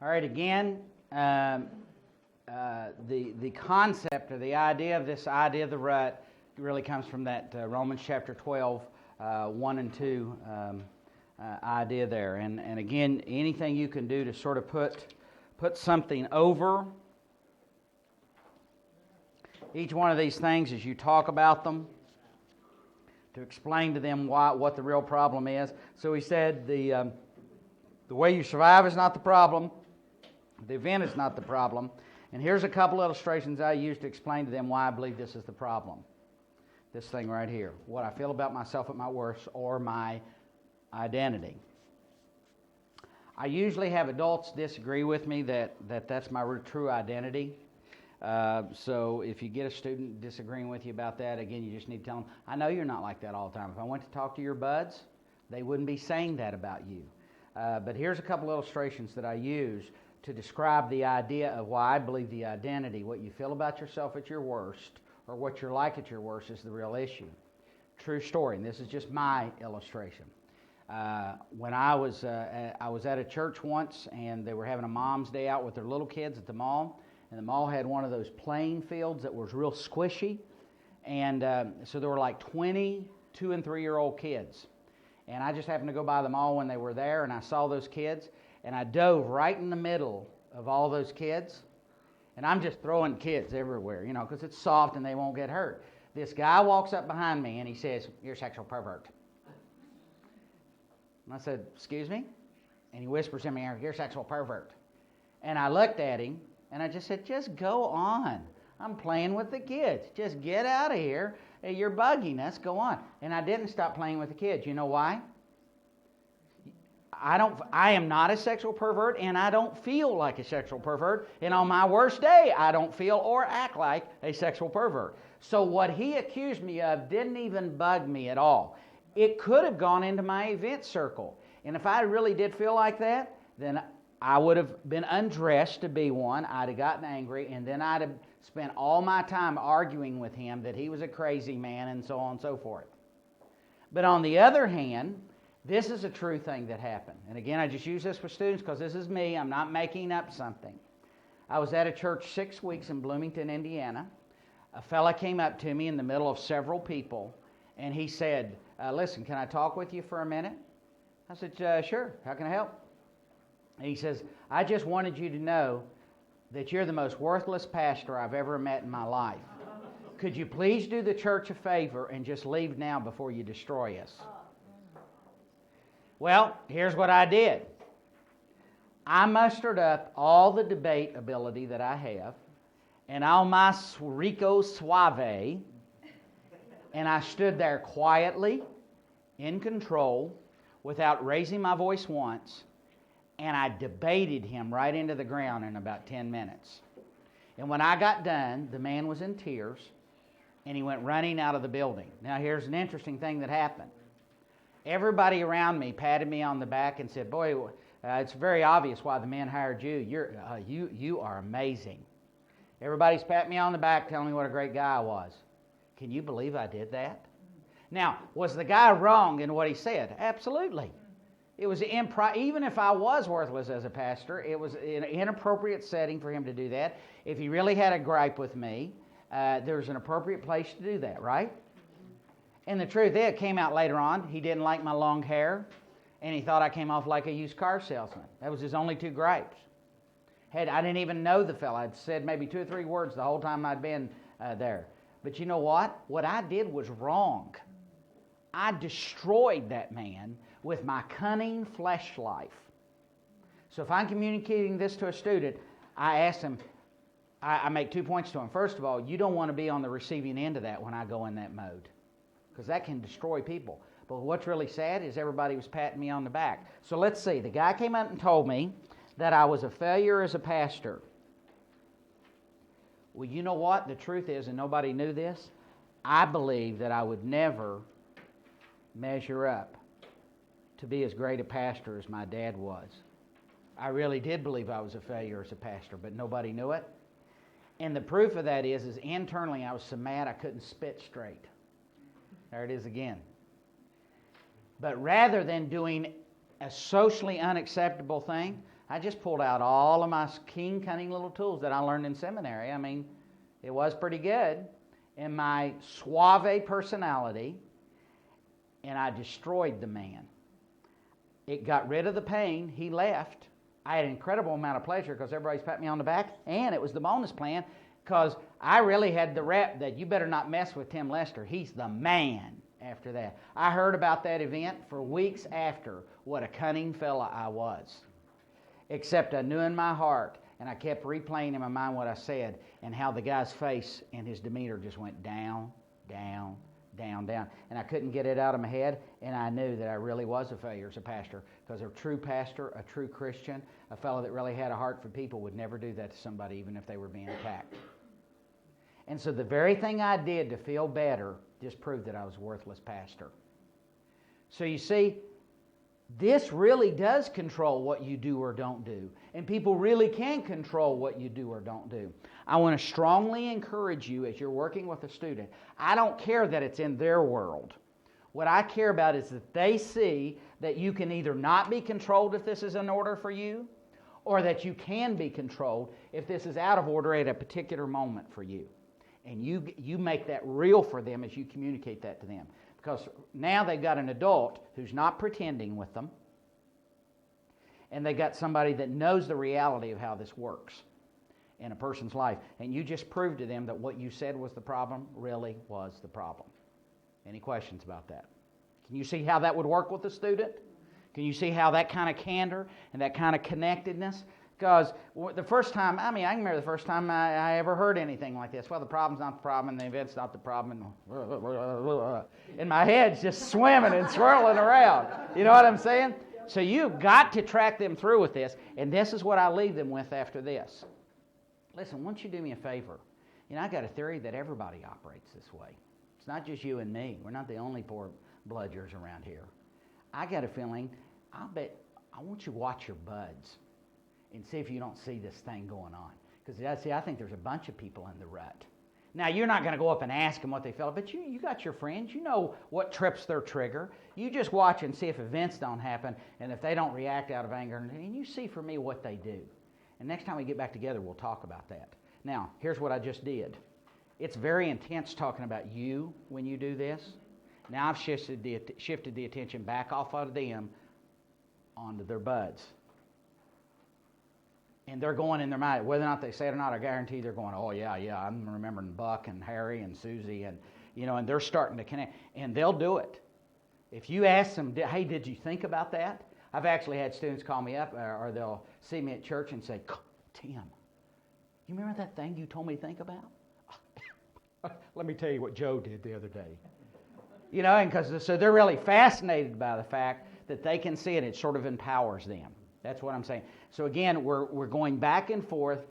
All right, again, the concept or the idea of this idea of the rut really comes from that Romans chapter 12, 1 and 2 idea there. And again, anything you can do to sort of put something over each one of these things as you talk about them, to explain to them what the real problem is. So he said the way you survive is not the problem. The event is not the problem. And here's a couple illustrations I use to explain to them why I believe this is the problem. This thing right here. What I feel about myself at my worst, or my identity. I usually have adults disagree with me that's my true identity. So if you get a student disagreeing with you about that, again, you just need to tell them, I know you're not like that all the time. If I went to talk to your buds, they wouldn't be saying that about you. But here's a couple illustrations that I use to describe the idea of why I believe the identity, what you feel about yourself at your worst, or what you're like at your worst, is the real issue. True story, and this is just my illustration. When I was at a church once, and they were having a mom's day out with their little kids at the mall, and the mall had one of those playing fields that was real squishy, and so there were like 20 2- and 3-year-old kids. And I just happened to go by the mall when they were there, and I saw those kids, and I dove right in the middle of all those kids, and I'm just throwing kids everywhere, because it's soft and they won't get hurt. This guy walks up behind me, and he says, "You're a sexual pervert." And I said, "Excuse me?" And he whispers in my ear, "You're a sexual pervert." And I looked at him, and I just said, "Just go on. I'm playing with the kids. Just get out of here. You're bugging us. Go on." And I didn't stop playing with the kids. You know why? I am not a sexual pervert, and I don't feel like a sexual pervert. And on my worst day, I don't feel or act like a sexual pervert. So what he accused me of didn't even bug me at all. It could have gone into my event circle. And if I really did feel like that, then I would have been undressed to be one. I'd have gotten angry, and then I'd have spent all my time arguing with him that he was a crazy man and so on and so forth. But on the other hand, this is a true thing that happened. And again, I just use this for students because this is me. I'm not making up something. I was at a church 6 weeks in Bloomington, Indiana. A fella came up to me in the middle of several people, and he said, "Listen, can I talk with you for a minute?" I said, "Sure. How can I help?" And he says, "I just wanted you to know that you're the most worthless pastor I've ever met in my life. Could you please do the church a favor and just leave now before you destroy us?" Well, here's what I did. I mustered up all the debate ability that I have, and all my rico suave, and I stood there quietly, in control, without raising my voice once, and I debated him right into the ground in about 10 minutes. And when I got done, the man was in tears, and he went running out of the building. Now, here's an interesting thing that happened. Everybody around me patted me on the back and said, "Boy, it's very obvious why the man hired you. You are amazing." Everybody's patting me on the back, telling me what a great guy I was. Can you believe I did that? Now, was the guy wrong in what he said? Absolutely. It was even if I was worthless as a pastor, it was an inappropriate setting for him to do that. If he really had a gripe with me, there was an appropriate place to do that, right? And the truth is, it came out later on, he didn't like my long hair, and he thought I came off like a used car salesman. That was his only two gripes. I didn't even know the fella. I'd said maybe 2 or 3 words the whole time I'd been there. But you know what? What I did was wrong. I destroyed that man with my cunning flesh life. So if I'm communicating this to a student, I ask him, I make 2 points to him. First of all, you don't want to be on the receiving end of that when I go in that mode, because that can destroy people. But what's really sad is everybody was patting me on the back. So let's see. The guy came up and told me that I was a failure as a pastor. Well, you know what? The truth is, and nobody knew this, I believe that I would never measure up to be as great a pastor as my dad was. I really did believe I was a failure as a pastor, but nobody knew it. And the proof of that is internally I was so mad I couldn't spit straight. There it is again. But rather than doing a socially unacceptable thing, I just pulled out all of my keen, cunning little tools that I learned in seminary. I mean, it was pretty good. And my suave personality, and I destroyed the man. It got rid of the pain. He left. I had an incredible amount of pleasure because everybody's patting me on the back, and it was the bonus plan because I really had the rep that you better not mess with Tim Lester. He's the man after that. I heard about that event for weeks after what a cunning fella I was. Except I knew in my heart, and I kept replaying in my mind what I said and how the guy's face and his demeanor just went down, down, down, down. And I couldn't get it out of my head, and I knew that I really was a failure as a pastor because a true pastor, a true Christian, a fellow that really had a heart for people would never do that to somebody even if they were being attacked. And so the very thing I did to feel better just proved that I was a worthless pastor. So you see, this really does control what you do or don't do. And people really can control what you do or don't do. I want to strongly encourage you as you're working with a student. I don't care that it's in their world. What I care about is that they see that you can either not be controlled if this is in order for you, or that you can be controlled if this is out of order at a particular moment for you. And you make that real for them as you communicate that to them. Because now they've got an adult who's not pretending with them, and they've got somebody that knows the reality of how this works in a person's life. And you just proved to them that what you said was the problem really was the problem. Any questions about that? Can you see how that would work with a student? Can you see how that kind of candor and that kind of connectedness? Because the first time, I can remember the first time I ever heard anything like this. Well, the problem's not the problem, and the event's not the problem. And my head's just swimming and swirling around. You know what I'm saying? So you've got to track them through with this, and this is what I leave them with after this. Listen, won't you do me a favor? I got a theory that everybody operates this way. It's not just you and me. We're not the only poor bludgers around here. I got a feeling, I want you to watch your buds and see if you don't see this thing going on. Because, I think there's a bunch of people in the rut. Now, you're not going to go up and ask them what they felt, but you got your friends. You know what trips their trigger. You just watch and see if events don't happen, and if they don't react out of anger, and you see for me what they do. And next time we get back together, we'll talk about that. Now, here's what I just did. It's very intense talking about you when you do this. Now I've shifted the attention back off of them onto their buds. And they're going in their mind, whether or not they say it or not, I guarantee they're going, oh, yeah, I'm remembering Buck and Harry and Susie, and and they're starting to connect. And they'll do it. If you ask them, hey, did you think about that? I've actually had students call me up, or they'll see me at church and say, Tim, you remember that thing you told me to think about? Let me tell you what Joe did the other day. And so they're really fascinated by the fact that they can see it. It sort of empowers them. That's what I'm saying. So again, we're going back and forth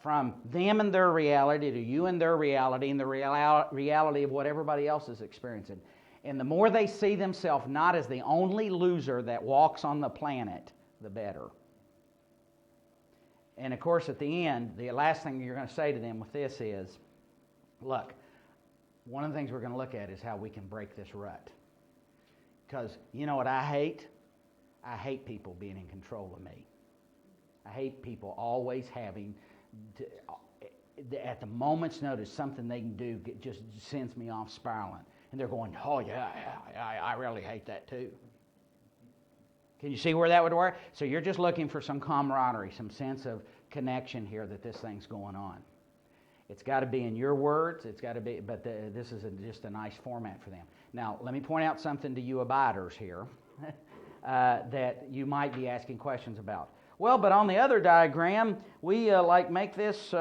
from them and their reality to you and their reality and the reality of what everybody else is experiencing. And the more they see themselves not as the only loser that walks on the planet, the better. And of course, at the end, the last thing you're going to say to them with this is, look, one of the things we're going to look at is how we can break this rut. Because you know what I hate? I hate people being in control of me. I hate people always having, at the moment's notice, something they can do just sends me off spiraling. And they're going, oh, yeah, I really hate that too. Can you see where that would work? So you're just looking for some camaraderie, some sense of connection here that this thing's going on. It's got to be in your words. It's got to be, but this is just a nice format for them. Now, let me point out something to you abiders here that you might be asking questions about. Well, but on the other diagram, we make this,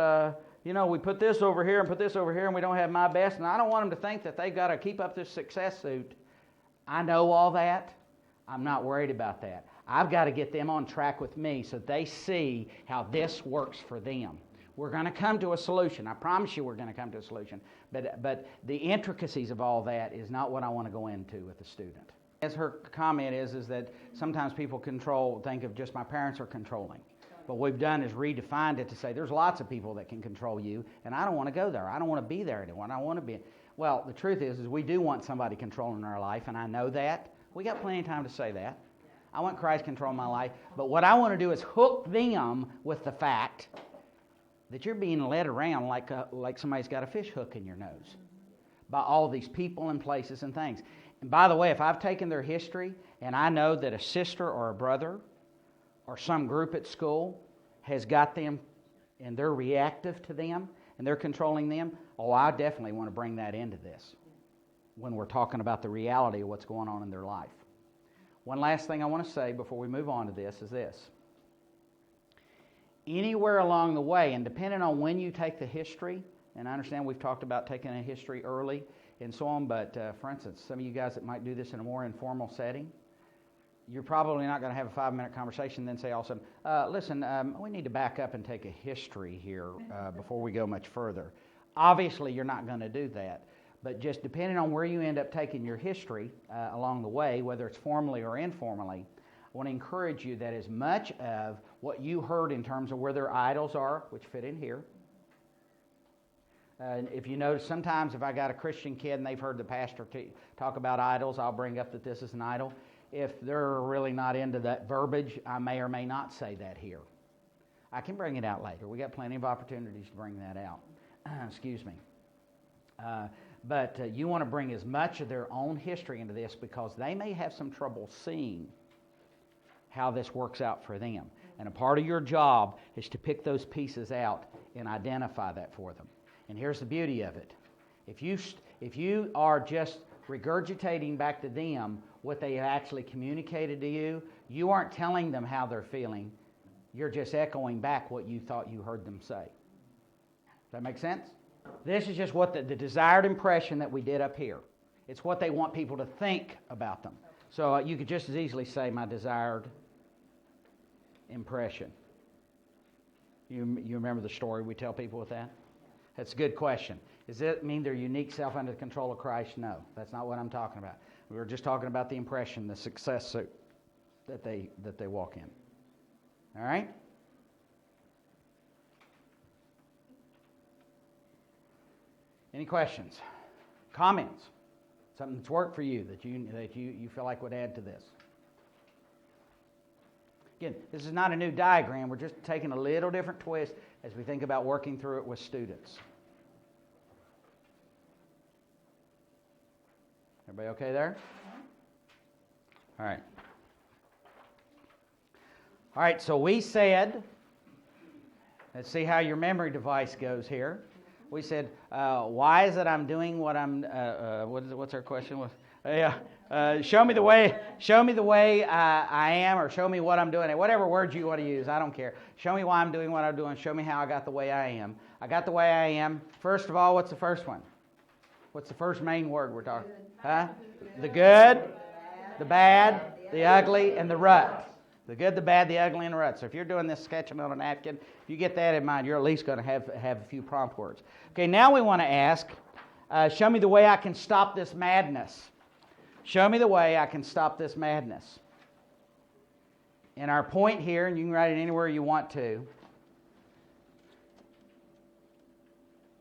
we put this over here and put this over here, and we don't have my best, and I don't want them to think that they've got to keep up this success suit. I know all that. I'm not worried about that. I've got to get them on track with me so they see how this works for them. We're going to come to a solution. I promise you we're going to come to a solution. But the intricacies of all that is not what I want to go into with the student. As her comment is that sometimes people think of just my parents are controlling. What we've done is redefined it to say there's lots of people that can control you, and I don't want to go there. I don't want to be there anymore. I want to be. Well, the truth is we do want somebody controlling our life, and I know that. We got plenty of time to say that. I want Christ controlling my life. But what I want to do is hook them with the fact that you're being led around like somebody's got a fish hook in your nose by all these people and places and things. And by the way, if I've taken their history and I know that a sister or a brother or some group at school has got them and they're reactive to them and they're controlling them, I definitely want to bring that into this when we're talking about the reality of what's going on in their life. One last thing I want to say before we move on to this is this. Anywhere along the way, and depending on when you take the history, and I understand we've talked about taking a history early and so on, but for instance, some of you guys that might do this in a more informal setting, you're probably not going to have a 5-minute conversation and then say all of a sudden, listen, we need to back up and take a history here before we go much further. Obviously, you're not going to do that, but just depending on where you end up taking your history along the way, whether it's formally or informally, I want to encourage you that as much of what you heard in terms of where their idols are, which fit in here, if you notice, sometimes if I got a Christian kid and they've heard the pastor talk about idols, I'll bring up that this is an idol. If they're really not into that verbiage, I may or may not say that here. I can bring it out later. We got plenty of opportunities to bring that out. Excuse me. But you want to bring as much of their own history into this because they may have some trouble seeing how this works out for them. And a part of your job is to pick those pieces out and identify that for them. And here's the beauty of it. If you are just regurgitating back to them what they actually communicated to you, you aren't telling them how they're feeling. You're just echoing back what you thought you heard them say. Does that make sense? This is just what the desired impression that we did up here. It's what they want people to think about them. So you could just as easily say my desired impression. You remember the story we tell people with that? That's a good question. Does it mean their unique self under the control of Christ? No, that's not what I'm talking about. We were just talking about the impression, the success suit that they walk in. All right? Any questions? Comments? Something that's worked for you that you feel like would add to this? Again, this is not a new diagram. We're just taking a little different twist as we think about working through it with students. Everybody okay there? All right. All right, so we said, let's see how your memory device goes here. We said, why is it I'm doing what I'm, what's our question? Show me the way I am, or show me what I'm doing. Whatever words you want to use, I don't care. Show me why I'm doing what I'm doing. Show me how I got the way I am. I got the way I am. First of all, what's the first one? What's the first main word we're talking? Huh? The good, the bad, the ugly, and the rut. The good, the bad, the ugly, and the rut. So if you're doing this sketching on a napkin, if you get that in mind, you're at least going to have a few prompt words. Okay, now we want to ask, show me the way I can stop this madness. Show me the way I can stop this madness. And our point here, and you can write it anywhere you want to,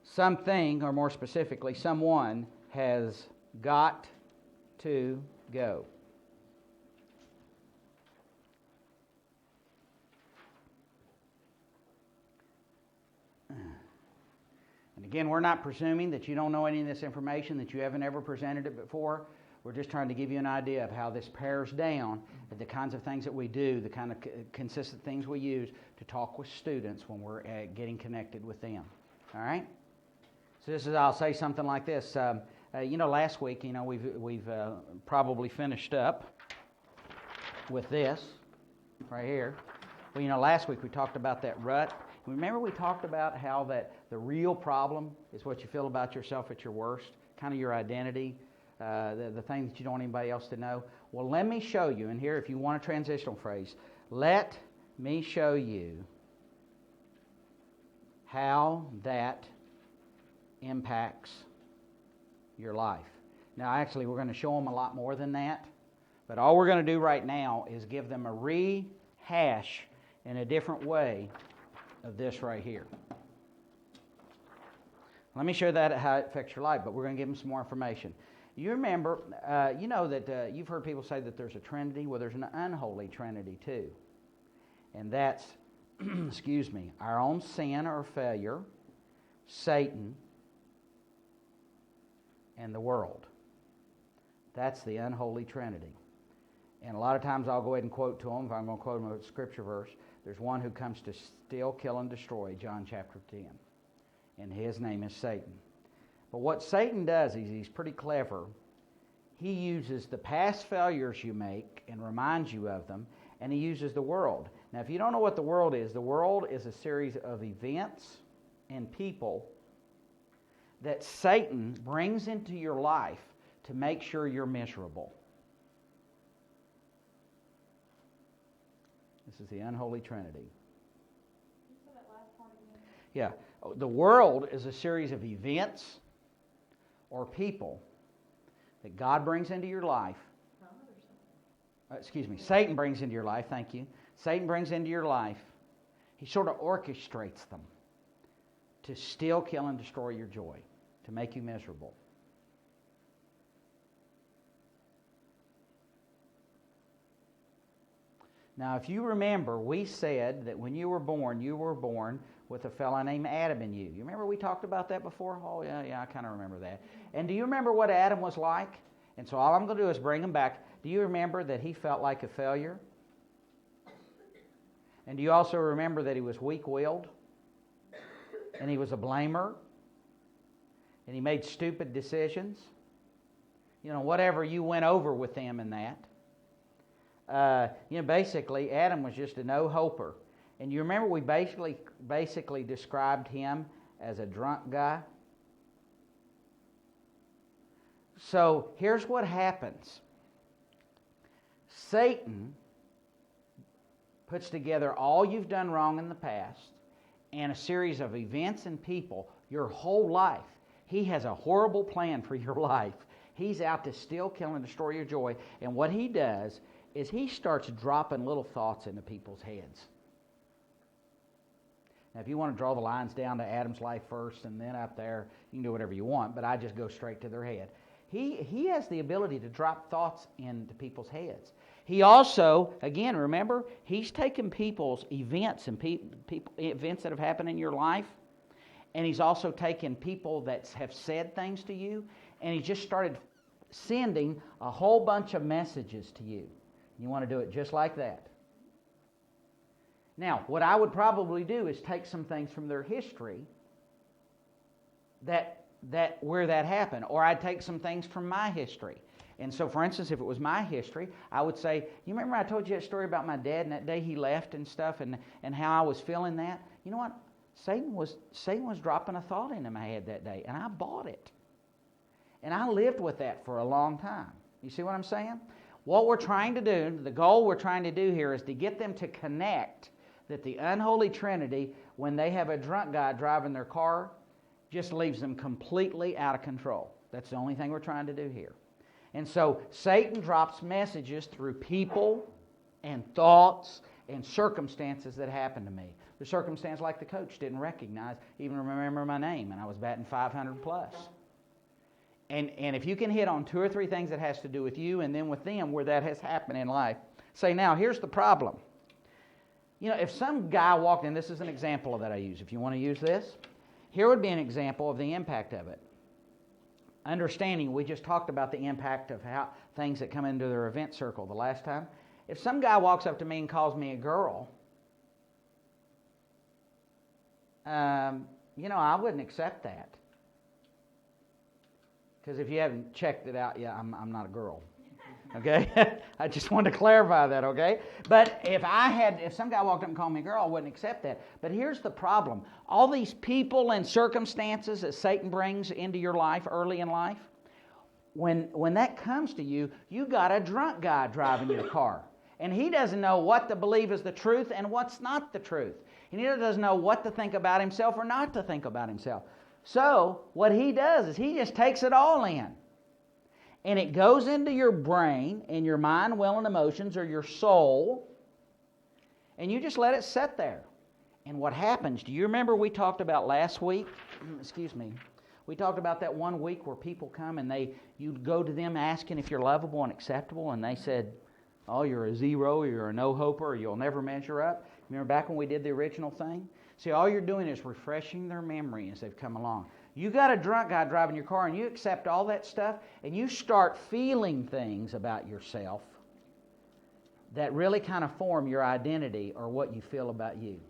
something, or more specifically, someone has got to go. And again, we're not presuming that you don't know any of this information, that you haven't ever presented it before. We're just trying to give you an idea of how this pairs down, the kinds of things that we do, the kind of consistent things we use to talk with students when we're getting connected with them. All right? So this is, I'll say something like this. Last week, we've probably finished up with this right here. Well, last week we talked about that rut. Remember we talked about how that the real problem is what you feel about yourself at your worst, kind of your identity, the thing that you don't want anybody else to know. Well, let me show you, and here if you want a transitional phrase, let me show you how that impacts your life. Now, actually, we're going to show them a lot more than that, but all we're going to do right now is give them a rehash in a different way of this right here. Let me show that how it affects your life, but we're going to give them some more information. You remember, you know that you've heard people say that there's a Trinity. Well, there's an unholy Trinity too. And that's, excuse me, our own sin or failure, Satan, and the world. That's the unholy Trinity. And a lot of times I'll go ahead and quote to them, if I'm going to quote them a scripture verse, there's one who comes to steal, kill, and destroy, John chapter 10. And his name is Satan. But what Satan does is he's pretty clever. He uses the past failures you make and reminds you of them, and he uses the world. Now, if you don't know what the world is a series of events and people that Satan brings into your life to make sure you're miserable. This is the unholy Trinity. You said that last part again. Yeah. The world is a series of events or people that God brings into your life. Satan brings into your life, thank you. Satan brings into your life. He sort of orchestrates them to steal, kill, and destroy your joy, to make you miserable. Now, if you remember, we said that when you were born with a fellow named Adam in you. You remember we talked about that before? Oh, yeah, I kind of remember that. And do you remember what Adam was like? And so all I'm going to do is bring him back. Do you remember that he felt like a failure? And do you also remember that he was weak-willed? And he was a blamer? And he made stupid decisions? You know, whatever you went over with them in that. Basically, Adam was just a no-hoper. And you remember we basically described him as a drunk guy? So here's what happens. Satan puts together all you've done wrong in the past and a series of events and people your whole life. He has a horrible plan for your life. He's out to steal, kill, and destroy your joy. And what he does is he starts dropping little thoughts into people's heads. Now, if you want to draw the lines down to Adam's life first and then up there, you can do whatever you want, but I just go straight to their head. He has the ability to drop thoughts into people's heads. He also, again, remember, he's taken people's events and events that have happened in your life, and he's also taken people that have said things to you, and he just started sending a whole bunch of messages to you. You want to do it just like that. Now, what I would probably do is take some things from their history that where that happened, or I'd take some things from my history. And so, for instance, if it was my history, I would say, you remember I told you that story about my dad and that day he left and stuff, and how I was feeling that? You know what? Satan was dropping a thought into my head that day, and I bought it. And I lived with that for a long time. You see what I'm saying? What we're trying to do, the goal we're trying to do here is to get them to connect that the unholy Trinity, when they have a drunk guy driving their car, just leaves them completely out of control. That's the only thing we're trying to do here. And so Satan drops messages through people and thoughts and circumstances that happen to me. The circumstance like the coach didn't recognize, even remember my name, and I was batting 500 plus. And if you can hit on 2 or 3 things that has to do with you and then with them where that has happened in life, say, now, here's the problem. You know, if some guy walked in, this is an example that I use. If you want to use this, here would be an example of the impact of it. Understanding, we just talked about the impact of how things that come into their event circle the last time. If some guy walks up to me and calls me a girl, I wouldn't accept that. Because if you haven't checked it out, I'm not a girl. Okay? I just wanted to clarify that, okay? But if some guy walked up and called me a girl, I wouldn't accept that. But here's the problem. All these people and circumstances that Satan brings into your life early in life, when that comes to you, you got a drunk guy driving your car. And he doesn't know what to believe is the truth and what's not the truth. And he doesn't know what to think about himself or not to think about himself. So what he does is he just takes it all in. And it goes into your brain and your mind, will, and emotions, or your soul, and you just let it sit there. And what happens, do you remember we talked about last week? We talked about that one week where people come and you go to them asking if you're lovable and acceptable, and they said, oh, you're a zero, you're a no-hoper, or you'll never measure up. Remember back when we did the original thing? See, all you're doing is refreshing their memory as they've come along. You got a drunk guy driving your car, and you accept all that stuff, and you start feeling things about yourself that really kind of form your identity or what you feel about you.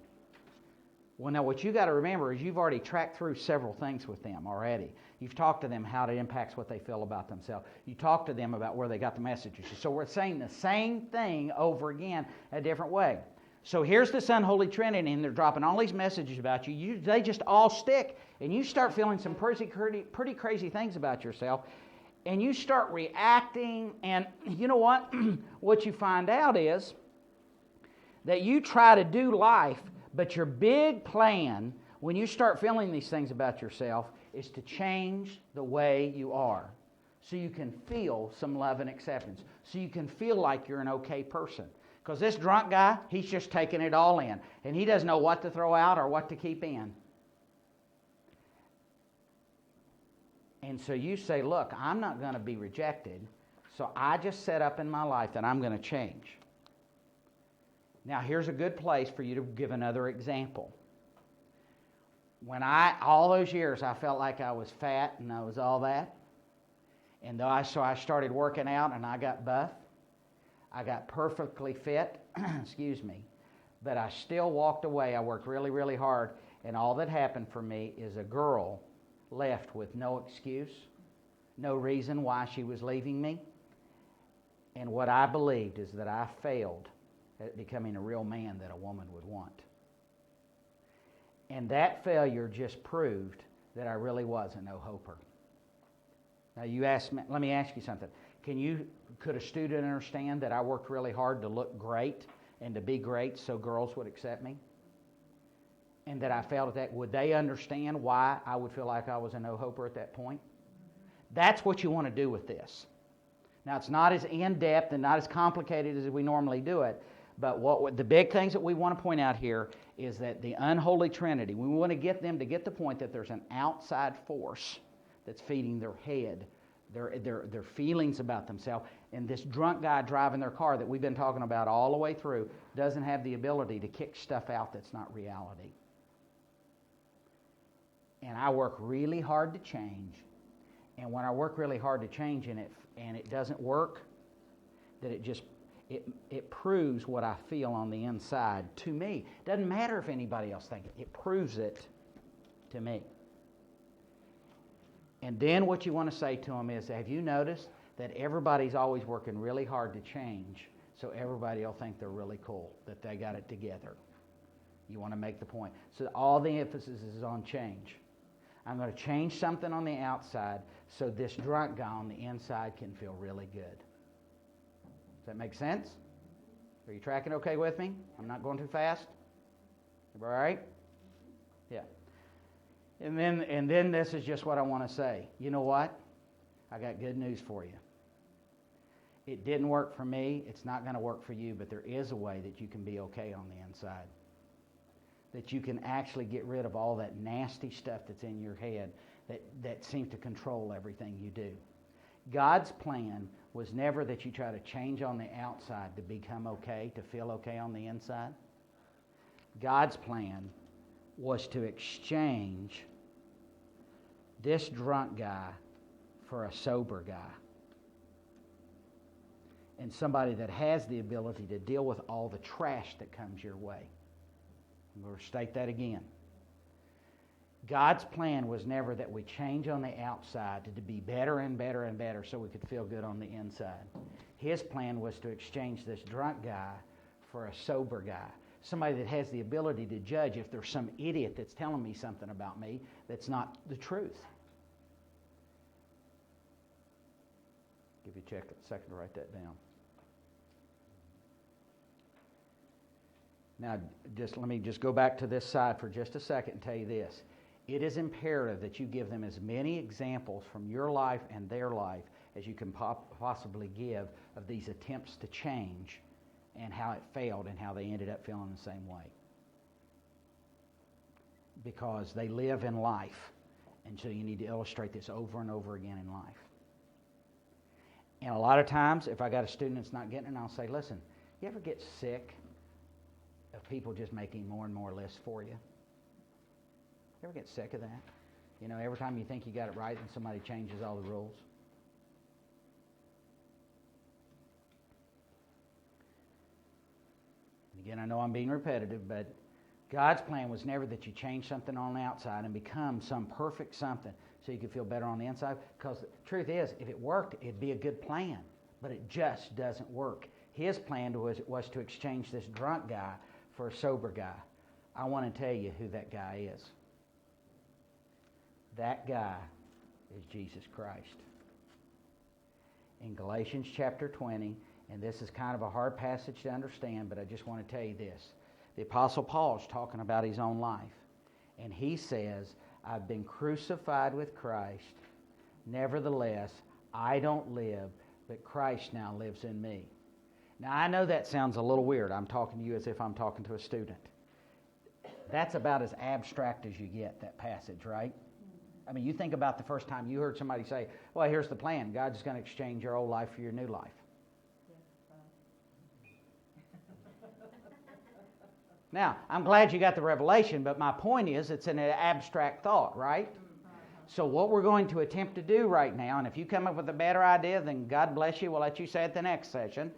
Well, now what you got to remember is you've already tracked through several things with them already. You've talked to them how it impacts what they feel about themselves. You talked to them about where they got the messages. So we're saying the same thing over again a different way. So here's this unholy trinity, and they're dropping all these messages about you. They just all stick, and you start feeling some pretty crazy things about yourself, and you start reacting, and you know what? What you find out is that you try to do life, but your big plan, when you start feeling these things about yourself, is to change the way you are so you can feel some love and acceptance, so you can feel like you're an okay person. Because this drunk guy, he's just taking it all in, and he doesn't know what to throw out or what to keep in. And so you say, look, I'm not going to be rejected, so I just set up in my life that I'm going to change. Now, here's a good place for you to give another example. When all those years, I felt like I was fat and I was all that. And so I started working out and I got buff. I got perfectly fit, excuse me. But I still walked away. I worked really, really hard. And all that happened for me is a girl left with no excuse, no reason why she was leaving me. And what I believed is that I failed at becoming a real man that a woman would want. And that failure just proved that I really was a no-hoper. Now you ask me, let me ask you something. Could a student understand that I worked really hard to look great and to be great so girls would accept me? And that I failed at that? Would they understand why I would feel like I was a no-hoper at that point? That's what you want to do with this. Now it's not as in-depth and not as complicated as we normally do it, but the big things that we want to point out here is that the unholy trinity, we want to get them to get the point that there's an outside force that's feeding their head, their feelings about themselves. And this drunk guy driving their car that we've been talking about all the way through doesn't have the ability to kick stuff out that's not reality. And I work really hard to change. And when I work really hard to change and it doesn't work, that it proves what I feel on the inside to me. It doesn't matter if anybody else thinks it. It proves it to me. And then what you want to say to them is, have you noticed that everybody's always working really hard to change, so everybody will think they're really cool, that they got it together? You want to make the point. So all the emphasis is on change. I'm going to change something on the outside so this drunk guy on the inside can feel really good. Does that make sense? Are you tracking okay with me? I'm not going too fast? All right? Yeah. And then this is just what I want to say. You know what? I got good news for you. It didn't work for me. It's not going to work for you, but there is a way that you can be okay on the inside. That you can actually get rid of all that nasty stuff that's in your head that seems to control everything you do. God's plan was never that you try to change on the outside to become okay, to feel okay on the inside. God's plan was to exchange this drunk guy for a sober guy. And somebody that has the ability to deal with all the trash that comes your way. I'm going to state that again. God's plan was never that we change on the outside to be better and better and better so we could feel good on the inside. His plan was to exchange this drunk guy for a sober guy. Somebody that has the ability to judge if there's some idiot that's telling me something about me that's not the truth. Give you a second to write that down. Now, let me go back to this side for just a second and tell you this. It is imperative that you give them as many examples from your life and their life as you can possibly give of these attempts to change and how it failed and how they ended up feeling the same way. Because they live in life And so you need to illustrate this over and over again in life. And a lot of times, if I got a student that's not getting it, I'll say, listen, you ever get sick of people just making more and more lists for you? You ever get sick of that? You know, every time you think you got it right and somebody changes all the rules. And again, I know I'm being repetitive, but God's plan was never that you change something on the outside and become some perfect something so you could feel better on the inside. Because the truth is, if it worked, it'd be a good plan. But it just doesn't work. His plan was to exchange this drunk guy for a sober guy. I want to tell you who that guy is. That guy is Jesus Christ. In Galatians chapter 20, and this is kind of a hard passage to understand, but I just want to tell you this. The Apostle Paul is talking about his own life. And he says, I've been crucified with Christ. Nevertheless, I don't live, but Christ now lives in me. Now, I know that sounds a little weird. I'm talking to you as if I'm talking to a student. That's about as abstract as you get, that passage, right? I mean, you think about the first time you heard somebody say, well, here's the plan. God's going to exchange your old life for your new life. Now, I'm glad you got the revelation, but my point is it's an abstract thought, right? So what we're going to attempt to do right now, and if you come up with a better idea, then God bless you, we'll let you say it the next session,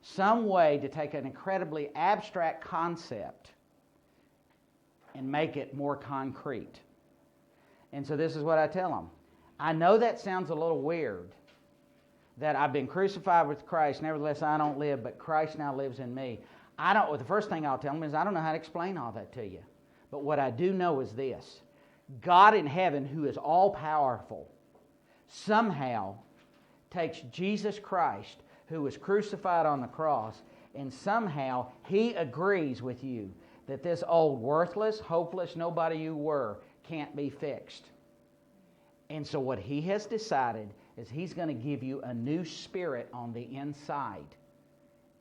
some way to take an incredibly abstract concept and make it more concrete. And so this is what I tell them. I know that sounds a little weird, that I've been crucified with Christ, nevertheless I don't live, but Christ now lives in me. The first thing I'll tell them is I don't know how to explain all that to you. But what I do know is this. God in heaven, who is all-powerful, somehow takes Jesus Christ, who was crucified on the cross, and somehow He agrees with you that this old worthless, hopeless, nobody you were can't be fixed. And so what He has decided is He's going to give you a new spirit on the inside.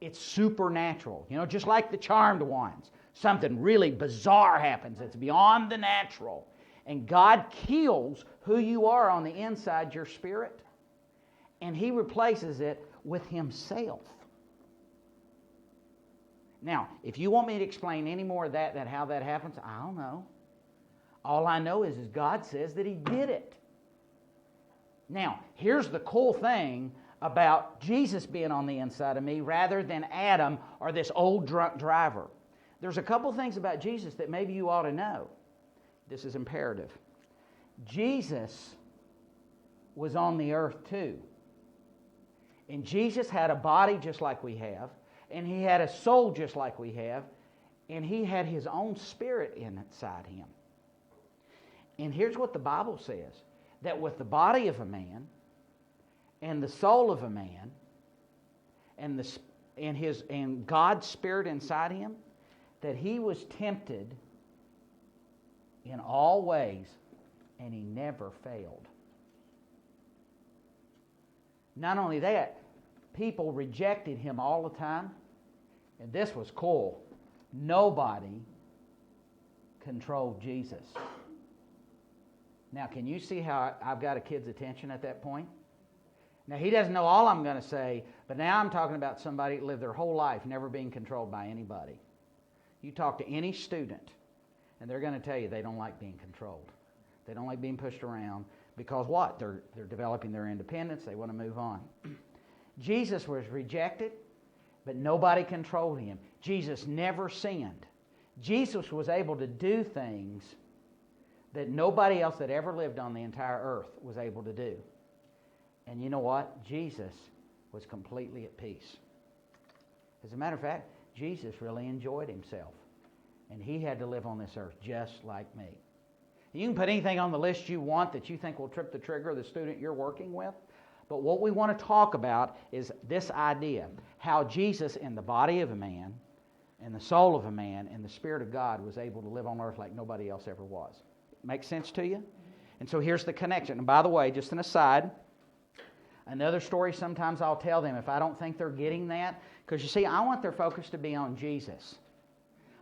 It's supernatural. You know, just like the charmed ones. Something really bizarre happens. It's beyond the natural. And God kills who you are on the inside, your spirit. And He replaces it with Himself. Now, if you want me to explain any more of that how that happens, I don't know. All I know is God says that He did it. Now, here's the cool thing about Jesus being on the inside of me rather than Adam or this old drunk driver. There's a couple things about Jesus that maybe you ought to know. This is imperative. Jesus was on the earth too. And Jesus had a body just like we have, and He had a soul just like we have, and He had His own spirit inside Him. And here's what the Bible says, that with the body of a man and the soul of a man and God's spirit inside him, that He was tempted in all ways and He never failed. Not only that, people rejected Him all the time, and this was cool. Nobody controlled Jesus. Now, can you see how I've got a kid's attention at that point? Now, he doesn't know all I'm going to say, but now I'm talking about somebody that lived their whole life never being controlled by anybody. You talk to any student, and they're going to tell you they don't like being controlled. They don't like being pushed around because what? They're developing their independence. They want to move on. Jesus was rejected, but nobody controlled Him. Jesus never sinned. Jesus was able to do things that nobody else that ever lived on the entire earth was able to do. And you know what? Jesus was completely at peace. As a matter of fact, Jesus really enjoyed Himself. And He had to live on this earth just like me. You can put anything on the list you want that you think will trip the trigger of the student you're working with. But what we want to talk about is this idea. How Jesus in the body of a man, and the soul of a man, and the Spirit of God was able to live on earth like nobody else ever was. Make sense to you? And so here's the connection. And by the way, just an aside, another story sometimes I'll tell them if I don't think they're getting that. Because you see, I want their focus to be on Jesus.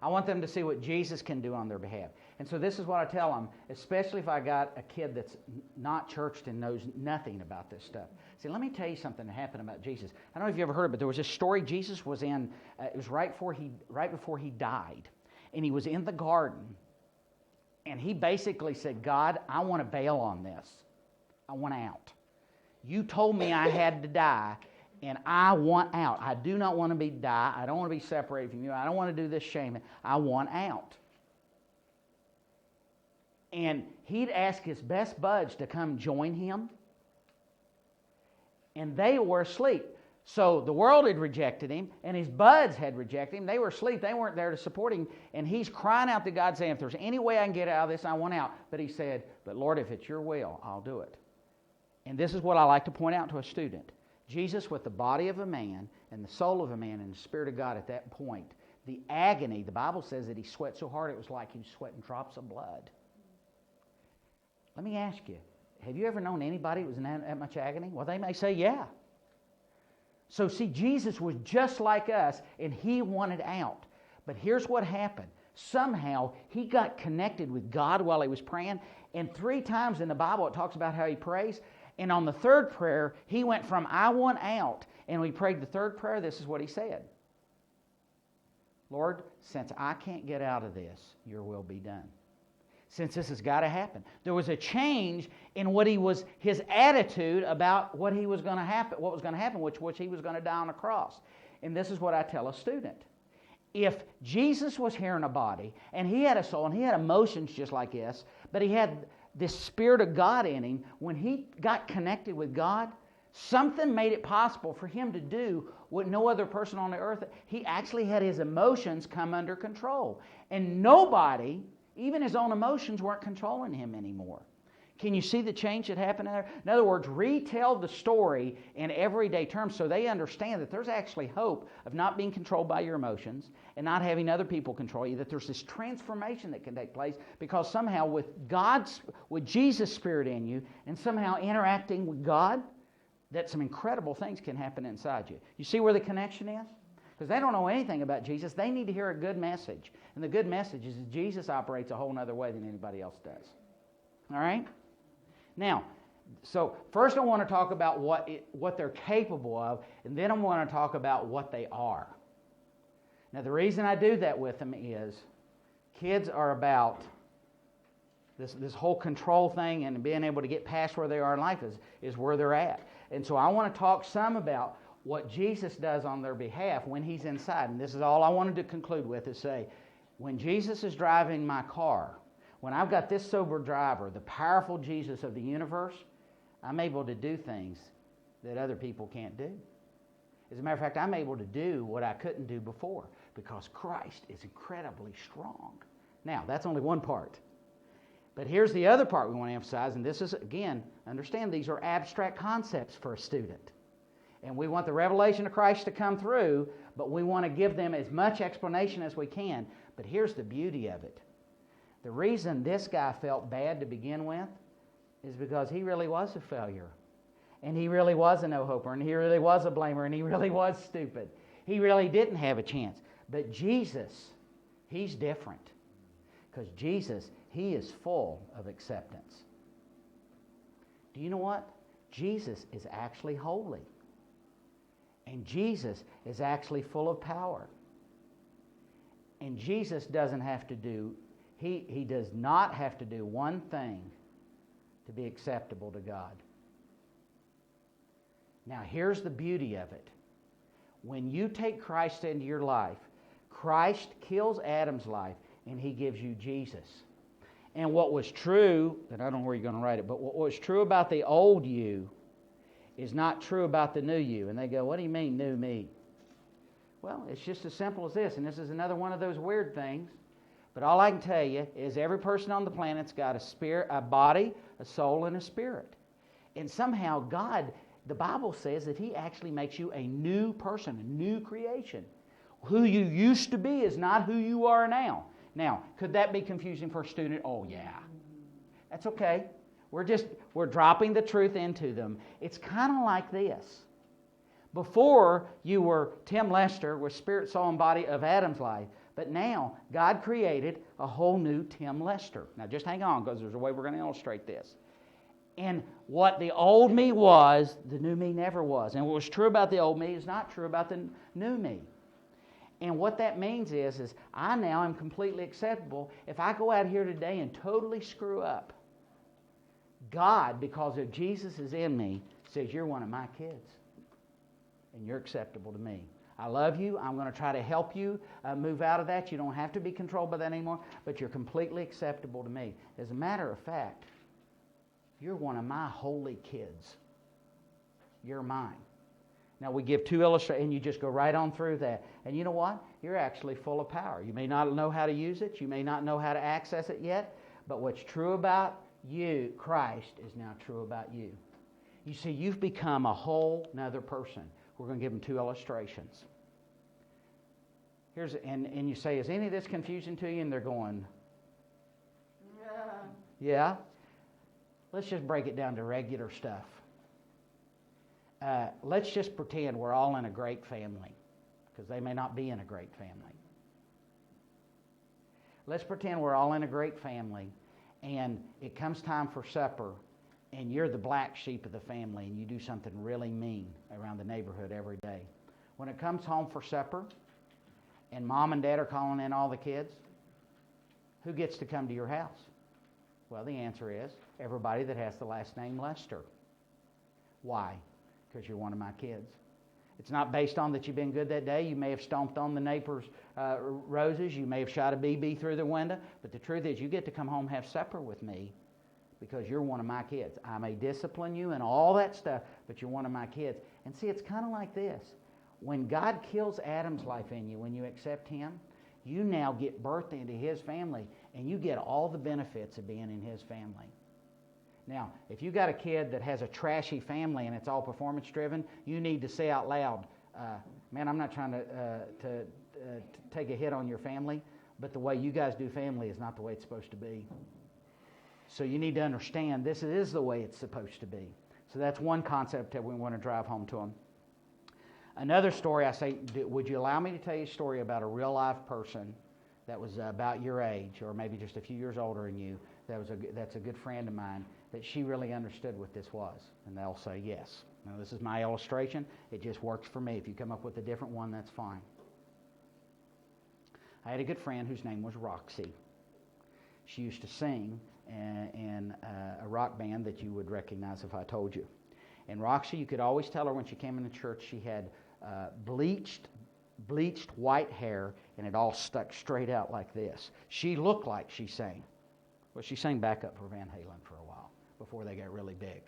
I want them to see what Jesus can do on their behalf. And so this is what I tell them, especially if I got a kid that's not churched and knows nothing about this stuff. See, let me tell you something that happened about Jesus. I don't know if you ever heard it, but there was this story Jesus was in. It was right before he died, and he was in the garden, and he basically said, "God, I want to bail on this. I want out. You told me I had to die, and I want out. I do not want to die. I don't want to be separated from you. I don't want to do this shame. I want out." And he'd ask his best buds to come join him, and they were asleep. So the world had rejected him, and his buds had rejected him. They were asleep. They weren't there to support him. And he's crying out to God, saying, "If there's any way I can get out of this, I want out." But he said, "But Lord, if it's your will, I'll do it." And this is what I like to point out to a student. Jesus, with the body of a man and the soul of a man and the Spirit of God at that point, the agony, the Bible says that he sweat so hard it was like he was sweating drops of blood. Let me ask you, have you ever known anybody who was in that much agony? Well, they may say, yeah. So see, Jesus was just like us, and he wanted out. But here's what happened. Somehow, he got connected with God while he was praying, and 3 times in the Bible it talks about how he prays. And on the third prayer, he went from "I want out," and we prayed the third prayer. This is what he said: "Lord, since I can't get out of this, your will be done." Since this has got to happen. There was a change in his attitude about what was going to happen, which was he was going to die on a cross. And this is what I tell a student. If Jesus was here in a body, and he had a soul, and he had emotions just like us, but he had this Spirit of God in him, when he got connected with God, something made it possible for him to do what no other person on the earth. He actually had his emotions come under control. And nobody, even his own emotions, weren't controlling him anymore. Can you see the change that happened there? In other words, retell the story in everyday terms so they understand that there's actually hope of not being controlled by your emotions and not having other people control you, that there's this transformation that can take place because somehow with Jesus' Spirit in you and somehow interacting with God, that some incredible things can happen inside you. You see where the connection is? Because they don't know anything about Jesus. They need to hear a good message. And the good message is that Jesus operates a whole other way than anybody else does. All right? Now, so first I want to talk about what they're capable of, and then I want to talk about what they are. Now, the reason I do that with them is kids are about this whole control thing, and being able to get past where they are in life is where they're at. And so I want to talk some about what Jesus does on their behalf when he's inside. And this is all I wanted to conclude with, is say, when Jesus is driving my car, when I've got this sober driver, the powerful Jesus of the universe, I'm able to do things that other people can't do. As a matter of fact, I'm able to do what I couldn't do before because Christ is incredibly strong. Now, that's only one part. But here's the other part we want to emphasize, and this is, again, understand these are abstract concepts for a student. And we want the revelation of Christ to come through, but we want to give them as much explanation as we can. But here's the beauty of it. The reason this guy felt bad to begin with is because he really was a failure. And he really was a no-hoper. And he really was a blamer. And he really was stupid. He really didn't have a chance. But Jesus, he's different. Because Jesus, he is full of acceptance. Do you know what? Jesus is actually holy. And Jesus is actually full of power. And Jesus doesn't have to do, he does not have to do one thing to be acceptable to God. Now, here's the beauty of it. When you take Christ into your life, Christ kills Adam's life, and he gives you Jesus. And what was true, and I don't know where you're going to write it, but what was true about the old you is not true about the new you. And they go, what do you mean, new me? Well, it's just as simple as this, and this is another one of those weird things. But all I can tell you is every person on the planet's got a spirit, a body, a soul, and a spirit. And somehow God, the Bible says that he actually makes you a new person, a new creation. Who you used to be is not who you are now. Now, could that be confusing for a student? Oh, yeah. That's okay. We're dropping the truth into them. It's kind of like this. Before, you were Tim Lester with spirit, soul, and body of Adam's life. But now, God created a whole new Tim Lester. Now, just hang on, because there's a way we're going to illustrate this. And what the old me was, the new me never was. And what was true about the old me is not true about the new me. And what that means is I now am completely acceptable. If I go out here today and totally screw up, God, because of Jesus is in me, says, you're one of my kids. And you're acceptable to me. I love you. I'm going to try to help you move out of that. You don't have to be controlled by that anymore, but you're completely acceptable to me. As a matter of fact, you're one of my holy kids. You're mine. Now, we give two illustrations, and you just go right on through that. And you know what? You're actually full of power. You may not know how to use it. You may not know how to access it yet. But what's true about you, Christ, is now true about you. You see, you've become a whole nother person. We're going to give them two illustrations. And you say, is any of this confusing to you? And they're going, yeah. Let's just break it down to regular stuff. Let's just pretend we're all in a great family, because they may not be in a great family. Let's pretend we're all in a great family, and it comes time for supper, and you're the black sheep of the family, and you do something really mean around the neighborhood every day. When it comes home for supper, and Mom and Dad are calling in all the kids, who gets to come to your house? Well, the answer is everybody that has the last name Lester. Why? Because you're one of my kids. It's not based on that you've been good that day. You may have stomped on the neighbor's roses. You may have shot a BB through the window. But the truth is you get to come home and have supper with me because you're one of my kids. I may discipline you and all that stuff, but you're one of my kids. And see, it's kind of like this. When God kills Adam's life in you, when you accept him, you now get birthed into his family, and you get all the benefits of being in his family. Now, if you got a kid that has a trashy family and it's all performance-driven, you need to say out loud, man, I'm not trying to take a hit on your family, but the way you guys do family is not the way it's supposed to be. So you need to understand this is the way it's supposed to be. So that's one concept that we want to drive home to them. Another story, I say, would you allow me to tell you a story about a real life person that was about your age, or maybe just a few years older than you, that's a good friend of mine, that she really understood what this was? And they'll say yes. Now, this is my illustration. It just works for me. If you come up with a different one, that's fine. I had a good friend whose name was Roxy. She used to sing in a rock band that you would recognize if I told you. And Roxy, you could always tell her when she came into church, she had bleached white hair, and it all stuck straight out like this. She looked like she sang. Well, she sang backup for Van Halen for a while before they got really big.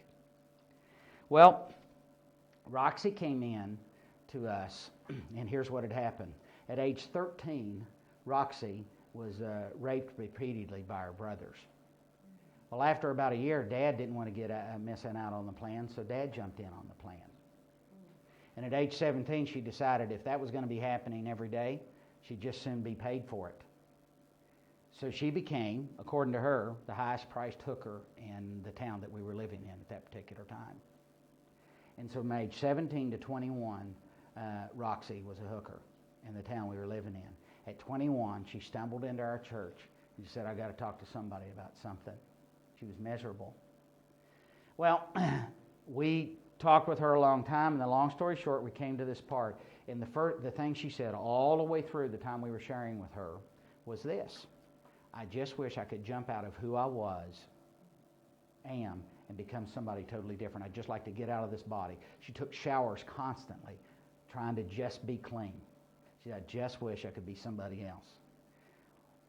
Well, Roxy came in to us, and here's what had happened. At age 13, Roxy was raped repeatedly by her brothers. Well, after about a year, Dad didn't want to get missing out on the plan, so Dad jumped in on the plan. And at age 17, she decided if that was going to be happening every day, she'd just soon be paid for it. So she became, according to her, the highest priced hooker in the town that we were living in at that particular time. And so from age 17 to 21, Roxy was a hooker in the town we were living in. At 21, she stumbled into our church and she said, I got to talk to somebody about something. She was miserable. Well, we talked with her a long time, and the long story short, we came to this part. And the thing she said all the way through the time we were sharing with her was this: I just wish I could jump out of who I am, and become somebody totally different. I'd just like to get out of this body. She took showers constantly, trying to just be clean. She said, I just wish I could be somebody else.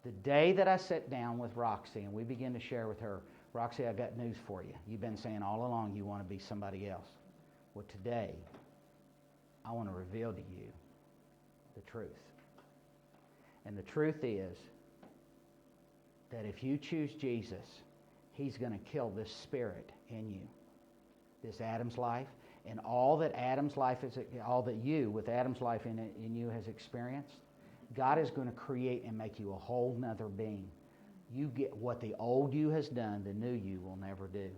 The day that I sat down with Roxy and we began to share with her, Roxy, I got news for you. You've been saying all along you want to be somebody else. Well, today, I want to reveal to you the truth. And the truth is that if you choose Jesus, he's going to kill this spirit in you, this Adam's life, and all that Adam's life is, all that you, with Adam's life in you, has experienced. God is going to create and make you a whole nother being. You get what the old you has done, the new you will never do.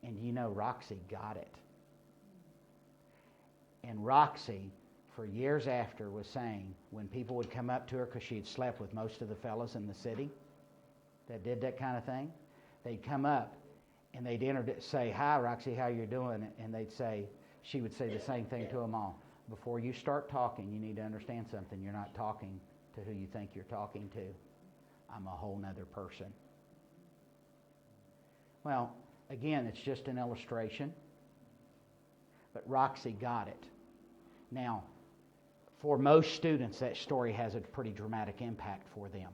And you know, Roxy got it. And Roxy, for years after was saying when people would come up to her, because she had slept with most of the fellas in the city that did that kind of thing, they'd come up and they'd say, "Hi, Roxy, how you doing?" And she would say the same thing to them all. "Before you start talking, you need to understand something. You're not talking to who you think you're talking to. I'm a whole nother person." Well, again, it's just an illustration, but Roxy got it. Now, for most students, that story has a pretty dramatic impact for them.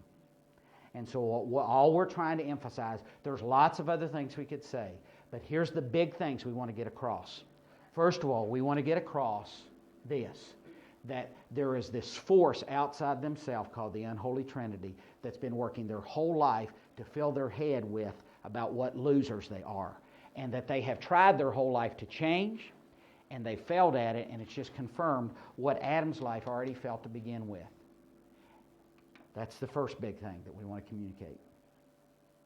And so all we're trying to emphasize, there's lots of other things we could say, but here's the big things we want to get across. First of all, we want to get across this, that there is this force outside themselves called the unholy Trinity that's been working their whole life to fill their head with about what losers they are, and that they have tried their whole life to change, and they failed at it, and it's just confirmed what Adam's life already felt to begin with. That's the first big thing that we want to communicate.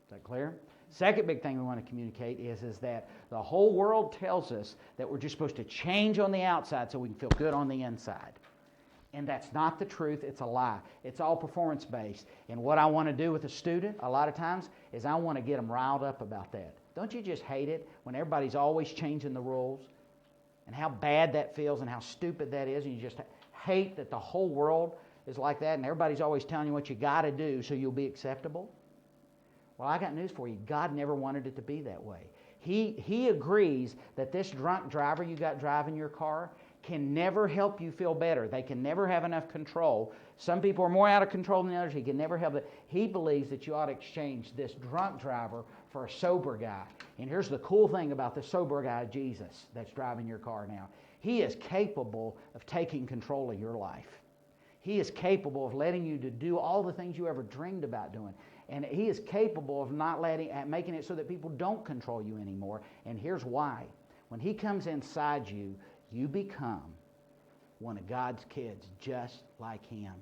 Is that clear? Second big thing we want to communicate is that the whole world tells us that we're just supposed to change on the outside so we can feel good on the inside. And that's not the truth. It's a lie. It's all performance-based. And what I want to do with a student a lot of times is I want to get them riled up about that. Don't you just hate it when everybody's always changing the rules? And how bad that feels and how stupid that is. And you just hate that the whole world is like that and everybody's always telling you what you got to do so you'll be acceptable. Well, I got news for you. God never wanted it to be that way. He agrees that this drunk driver you got driving your car can never help you feel better. They can never have enough control. Some people are more out of control than others. He can never help it. He believes that you ought to exchange this drunk driver for a sober guy. And here's the cool thing about the sober guy, Jesus, that's driving your car now. He is capable of taking control of your life. He is capable of letting you to do all the things you ever dreamed about doing. And He is capable of not making it so that people don't control you anymore. And here's why. When He comes inside you, you become one of God's kids just like Him.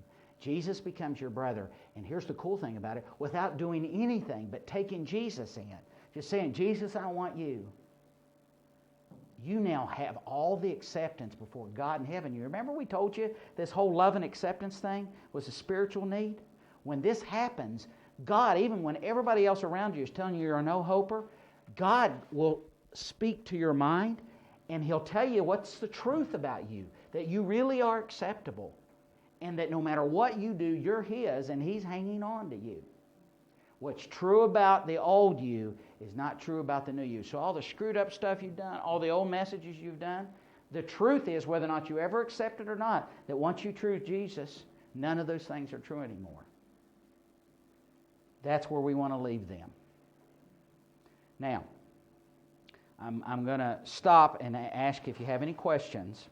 Jesus becomes your brother. And here's the cool thing about it. Without doing anything but taking Jesus in. Just saying, "Jesus, I want you." You now have all the acceptance before God in heaven. You remember we told you this whole love and acceptance thing was a spiritual need? When this happens, God, even when everybody else around you is telling you you're a no-hoper, God will speak to your mind and He'll tell you what's the truth about you, that you really are acceptable, and that no matter what you do, you're His and He's hanging on to you. What's true about the old you is not true about the new you. So all the screwed up stuff you've done, all the old messages you've done, the truth is, whether or not you ever accept it or not, that once you choose Jesus, none of those things are true anymore. That's where we want to leave them. Now, I'm going to stop and ask if you have any questions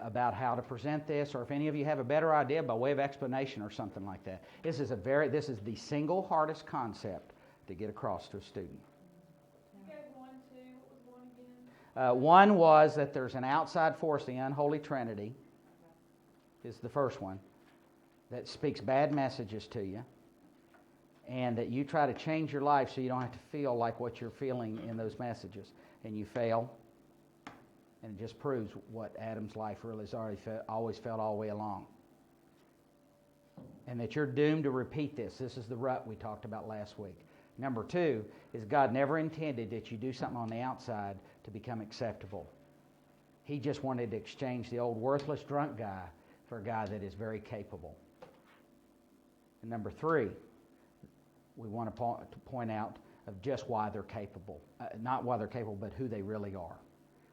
about how to present this, or if any of you have a better idea by way of explanation or something like that. This is the single hardest concept to get across to a student. You gave 1, 2. What was 1 again? One was that there's an outside force, the unholy Trinity, is the first one, that speaks bad messages to you, and that you try to change your life so you don't have to feel like what you're feeling in those messages, and you fail. And it just proves what Adam's life really has always felt all the way along. And that you're doomed to repeat this. This is the rut we talked about last week. Number 2 is God never intended that you do something on the outside to become acceptable. He just wanted to exchange the old worthless drunk guy for a guy that is very capable. And number 3, we want to point out of just why they're capable. Not why they're capable, but who they really are.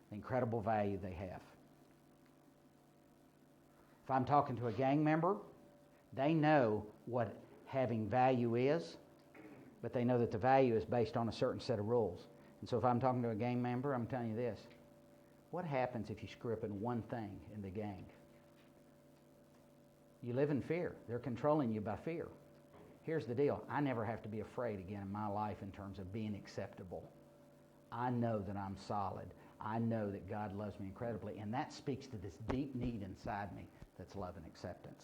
The incredible value they have. If I'm talking to a gang member, they know what having value is, but they know that the value is based on a certain set of rules. And so if I'm talking to a gang member, I'm telling you this. What happens if you screw up in one thing in the gang? You live in fear. They're controlling you by fear. Here's the deal. I never have to be afraid again in my life in terms of being acceptable. I know that I'm solid. I know that God loves me incredibly, and that speaks to this deep need inside me that's love and acceptance.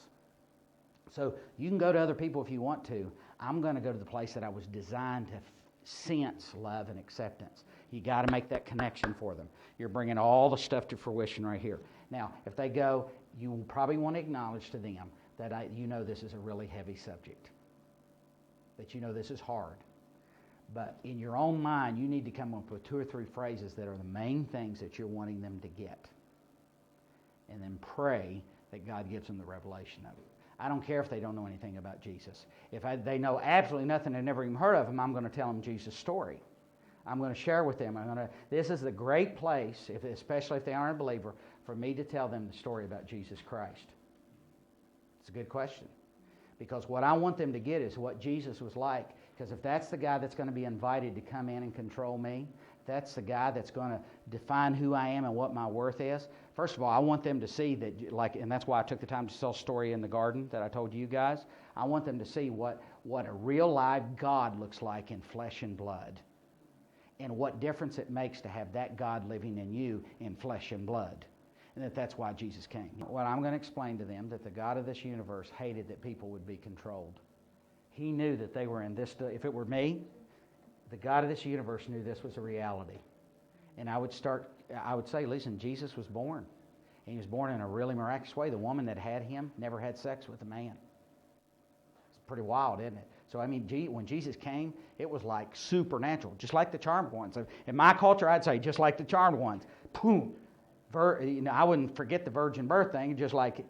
So you can go to other people if you want to. I'm going to go to the place that I was designed to sense love and acceptance. You got to make that connection for them. You're bringing all the stuff to fruition right here. Now, if they go, you probably want to acknowledge to them that this is a really heavy subject, that this is hard. But in your own mind, you need to come up with 2 or 3 phrases that are the main things that you're wanting them to get. And then pray that God gives them the revelation of it. I don't care if they don't know anything about Jesus. If they know absolutely nothing, they've never even heard of him, I'm going to tell them Jesus' story. I'm going to share with them. This is the great place, especially if they aren't a believer, for me to tell them the story about Jesus Christ. It's a good question. Because what I want them to get is what Jesus was like. Because if that's the guy that's going to be invited to come in and control me, that's the guy that's going to define who I am and what my worth is. First of all, I want them to see that, and that's why I took the time to tell a story in the garden that I told you guys. I want them to see what a real live God looks like in flesh and blood, and what difference it makes to have that God living in you in flesh and blood, and that's why Jesus came. Well, I'm going to explain to them that the God of this universe hated that people would be controlled. He knew that they were in this. If it were me, the God of this universe knew this was a reality. And I would say, listen, Jesus was born. And he was born in a really miraculous way. The woman that had him never had sex with a man. It's pretty wild, isn't it? So, when Jesus came, it was like supernatural, just like the charmed ones. In my culture, I'd say just like the charmed ones. Boom. I wouldn't forget the virgin birth thing, just like,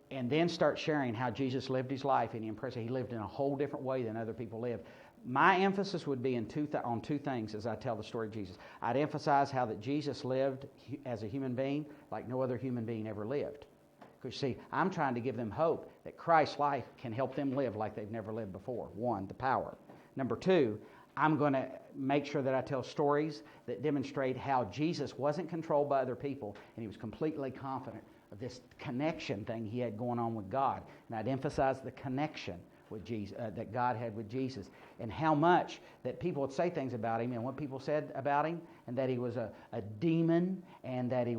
and then start sharing how Jesus lived his life, and he lived in a whole different way than other people lived. My emphasis would be on 2 things as I tell the story of Jesus. I'd emphasize how that Jesus lived as a human being like no other human being ever lived. Because, see, I'm trying to give them hope that Christ's life can help them live like they've never lived before. 1, the power. Number 2, I'm going to make sure that I tell stories that demonstrate how Jesus wasn't controlled by other people, and he was completely confident of this connection thing he had going on with God. And I'd emphasize the connection with Jesus, that God had with Jesus, and how much that people would say things about him, and what people said about him, and that he was a demon, and that he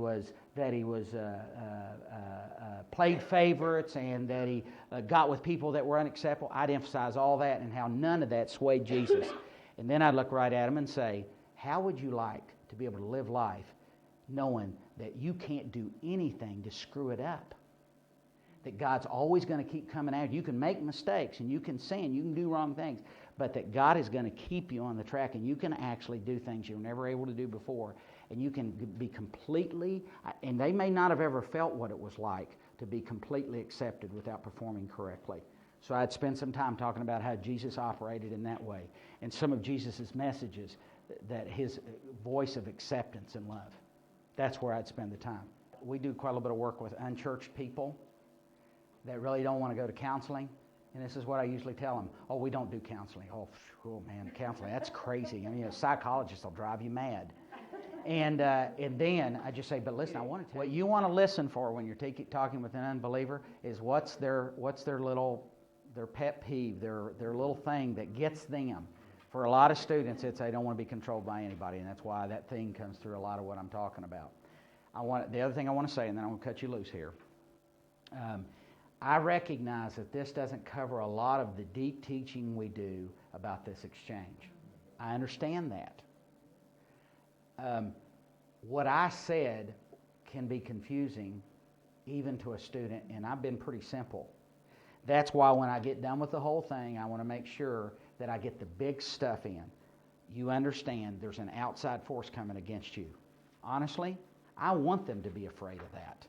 played favorites, and that he got with people that were unacceptable. I'd emphasize all that and how none of that swayed Jesus. And then I'd look right at him and say, how would you like to be able to live life knowing that you can't do anything to screw it up? That God's always going to keep coming at you. You can make mistakes and you can sin, you can do wrong things, but that God is going to keep you on the track, and you can actually do things you were never able to do before, and you can be completely, and they may not have ever felt what it was like to be completely accepted without performing correctly. So I'd spend some time talking about how Jesus operated in that way, and some of Jesus' messages, that his voice of acceptance and love. That's where I'd spend the time. We do quite a little bit of work with unchurched people that really don't want to go to counseling. And this is what I usually tell them. Oh, we don't do counseling. Oh man, counseling, that's crazy. A psychologist will drive you mad. And then I just say, but listen, I want to tell you, what you want to listen for when you're talking with an unbeliever is what's their pet peeve, their little thing that gets them. For a lot of students, it's they don't want to be controlled by anybody, and that's why that thing comes through a lot of what I'm talking about. The other thing I want to say, and then I'm going to cut you loose here. I recognize that this doesn't cover a lot of the deep teaching we do about this exchange. I understand that. What I said can be confusing even to a student, and I've been pretty simple. That's why when I get done with the whole thing, I want to make sure that I get the big stuff in. You understand there's an outside force coming against you. Honestly, I want them to be afraid of that.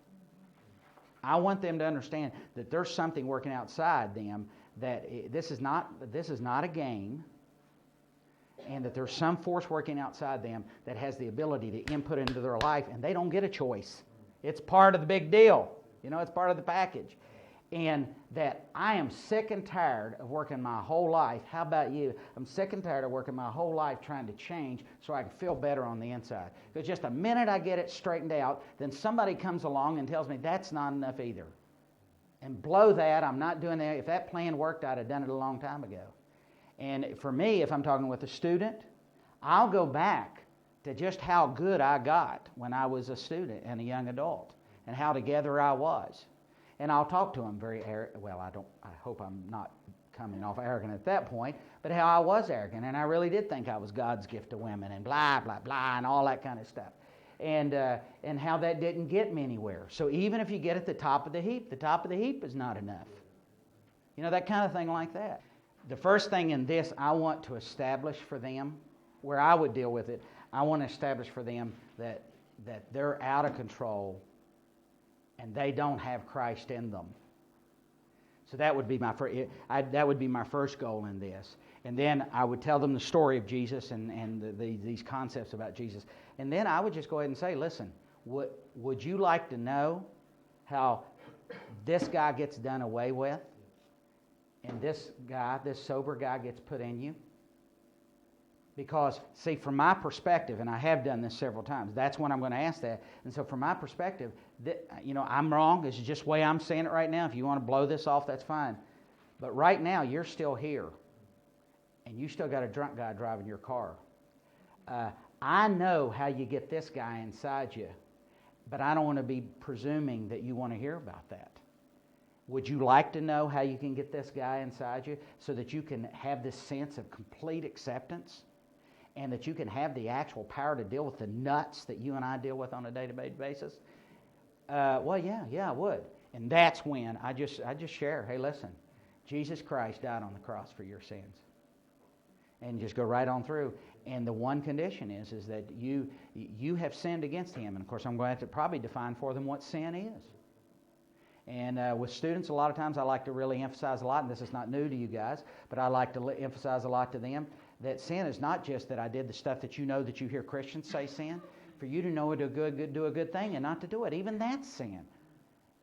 I want them to understand that there's something working outside them, that this is not a game, and that there's some force working outside them that has the ability to input into their life, and they don't get a choice. It's part of the big deal. It's part of the package. And that I am sick and tired of working my whole life. How about you? I'm sick and tired of working my whole life trying to change so I can feel better on the inside. Because just a minute I get it straightened out, then somebody comes along and tells me that's not enough either. And blow that, I'm not doing that. If that plan worked, I'd have done it a long time ago. And for me, if I'm talking with a student, I'll go back to just how good I got when I was a student and a young adult, and how together I was. And I'll talk to them I hope I'm not coming off arrogant at that point, but how I was arrogant, and I really did think I was God's gift to women, and blah, blah, blah, and all that kind of stuff. and how that didn't get me anywhere. So even if you get at the top of the heap is not enough. You know, that kind of thing like that. The first thing in this I want to establish for them, where I would deal with it, I want to establish for them that they're out of control and they don't have Christ in them. So that would be my first goal in this. And then I would tell them the story of Jesus and these concepts about Jesus. And then I would just go ahead and say, listen, would you like to know how this guy gets done away with and this sober guy gets put in you? Because, see, from my perspective, and I have done this several times, that's when I'm going to ask that. And so from my perspective, I'm wrong. This is just the way I'm saying it right now. If you want to blow this off, that's fine. But right now, you're still here. And you still got a drunk guy driving your car. I know how you get this guy inside you, but I don't want to be presuming that you want to hear about that. Would you like to know how you can get this guy inside you so that you can have this sense of complete acceptance and that you can have the actual power to deal with the nuts that you and I deal with on a day-to-day basis? Well, yeah, I would. And that's when I just share, hey, listen, Jesus Christ died on the cross for your sins. And just go right on through. And the one condition is that you have sinned against Him. And, of course, I'm going to have to probably define for them what sin is. And with students, a lot of times I like to really emphasize a lot, and this is not new to you guys, but I like to emphasize a lot to them, that sin is not just that I did the stuff that you hear Christians say sin. For you to know to do a good thing and not to do it, even that's sin.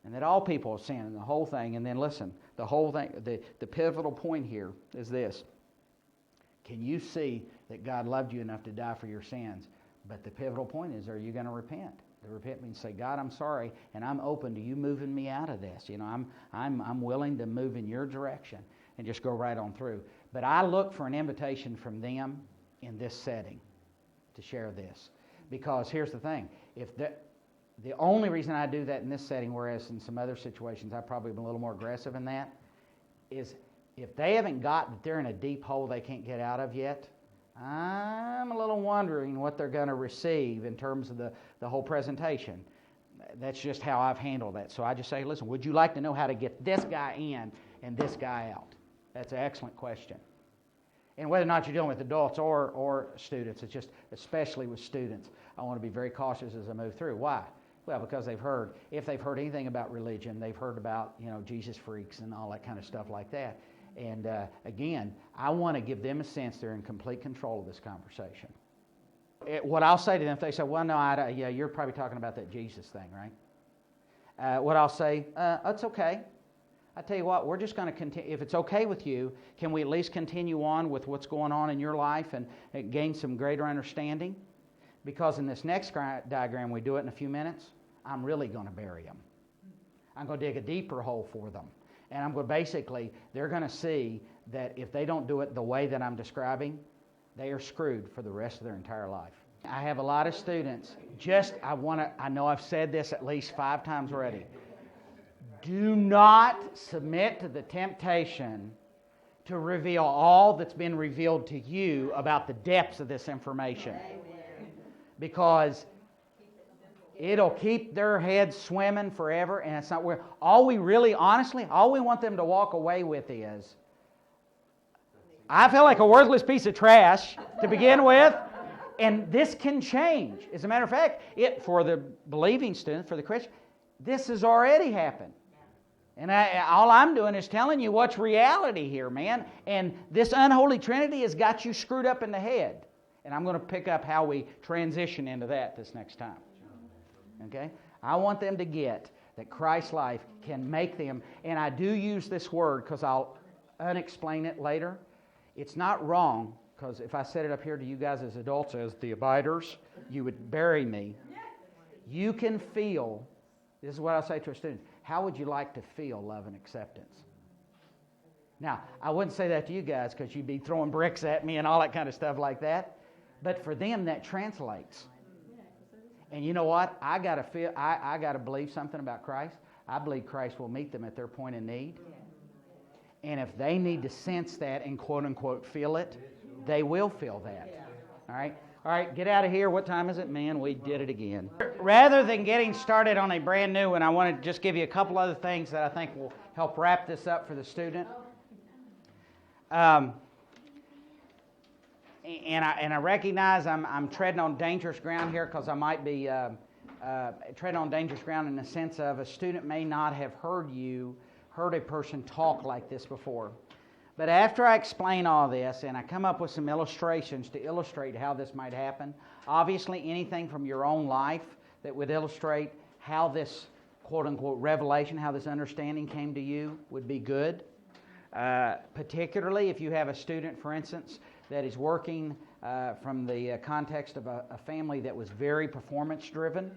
And that all people have sinned, and the whole thing. And then listen, the whole thing, the pivotal point here is this. Can you see that God loved you enough to die for your sins? But the pivotal point is, are you going to repent? To repent means say, God, I'm sorry, and I'm open to you moving me out of this. You know, I'm willing to move in your direction and just go right on through. But I look for an invitation from them in this setting to share this. Because here's the thing. The only reason I do that in this setting, whereas in some other situations I've probably been a little more aggressive in that, is if they haven't got that they're in a deep hole they can't get out of yet, I'm a little wondering what they're going to receive in terms of the whole presentation. That's just how I've handled that. So I just say, listen, would you like to know how to get this guy in and this guy out? That's an excellent question. And whether or not you're dealing with adults or students, it's just, especially with students, I want to be very cautious as I move through. Why? Well, because if they've heard anything about religion, they've heard about, Jesus freaks and all that kind of stuff like that. And again, I want to give them a sense they're in complete control of this conversation. What I'll say to them, if they say, well, no, you're probably talking about that Jesus thing, right? What I'll say, it's okay. I tell you what, we're just going to continue. If it's okay with you, can we at least continue on with what's going on in your life and gain some greater understanding? Because in this next diagram, we do it in a few minutes, I'm really going to bury them. I'm going to dig a deeper hole for them. And I'm going to they're going to see that if they don't do it the way that I'm describing, they are screwed for the rest of their entire life. I have a lot of students, I know I've said this at least 5 times already. Do not submit to the temptation to reveal all that's been revealed to you about the depths of this information. Because it'll keep their heads swimming forever, and it's not where. All we want them to walk away with is, I feel like a worthless piece of trash to begin with, and this can change. As a matter of fact, for the believing student, for the Christian, this has already happened. And all I'm doing is telling you what's reality here, man. And this unholy trinity has got you screwed up in the head. And I'm going to pick up how we transition into that this next time. Okay? I want them to get that Christ's life can make them, and I do use this word because I'll unexplain it later. It's not wrong, because if I set it up here to you guys as adults, as the abiders, you would bury me. You can feel, this is what I'll say to a student, how would you like to feel love and acceptance? Now, I wouldn't say that to you guys because you'd be throwing bricks at me and all that kind of stuff like that. But for them, that translates. And you know what? I gotta believe something about Christ. I believe Christ will meet them at their point of need. And if they need to sense that and quote unquote feel it, they will feel that. All All right, get out of here. What time is it? Man, we did it again. Rather than getting started on a brand new one, I want to just give you a couple other things that I think will help wrap this up for the student. And I recognize I'm treading on dangerous ground here because I might be treading on dangerous ground in the sense of a student may not have heard a person talk like this before. But after I explain all this and I come up with some illustrations to illustrate how this might happen, obviously anything from your own life that would illustrate how this quote-unquote revelation, how this understanding came to you would be good. Particularly if you have a student, for instance, that is working from the context of a family that was very performance-driven,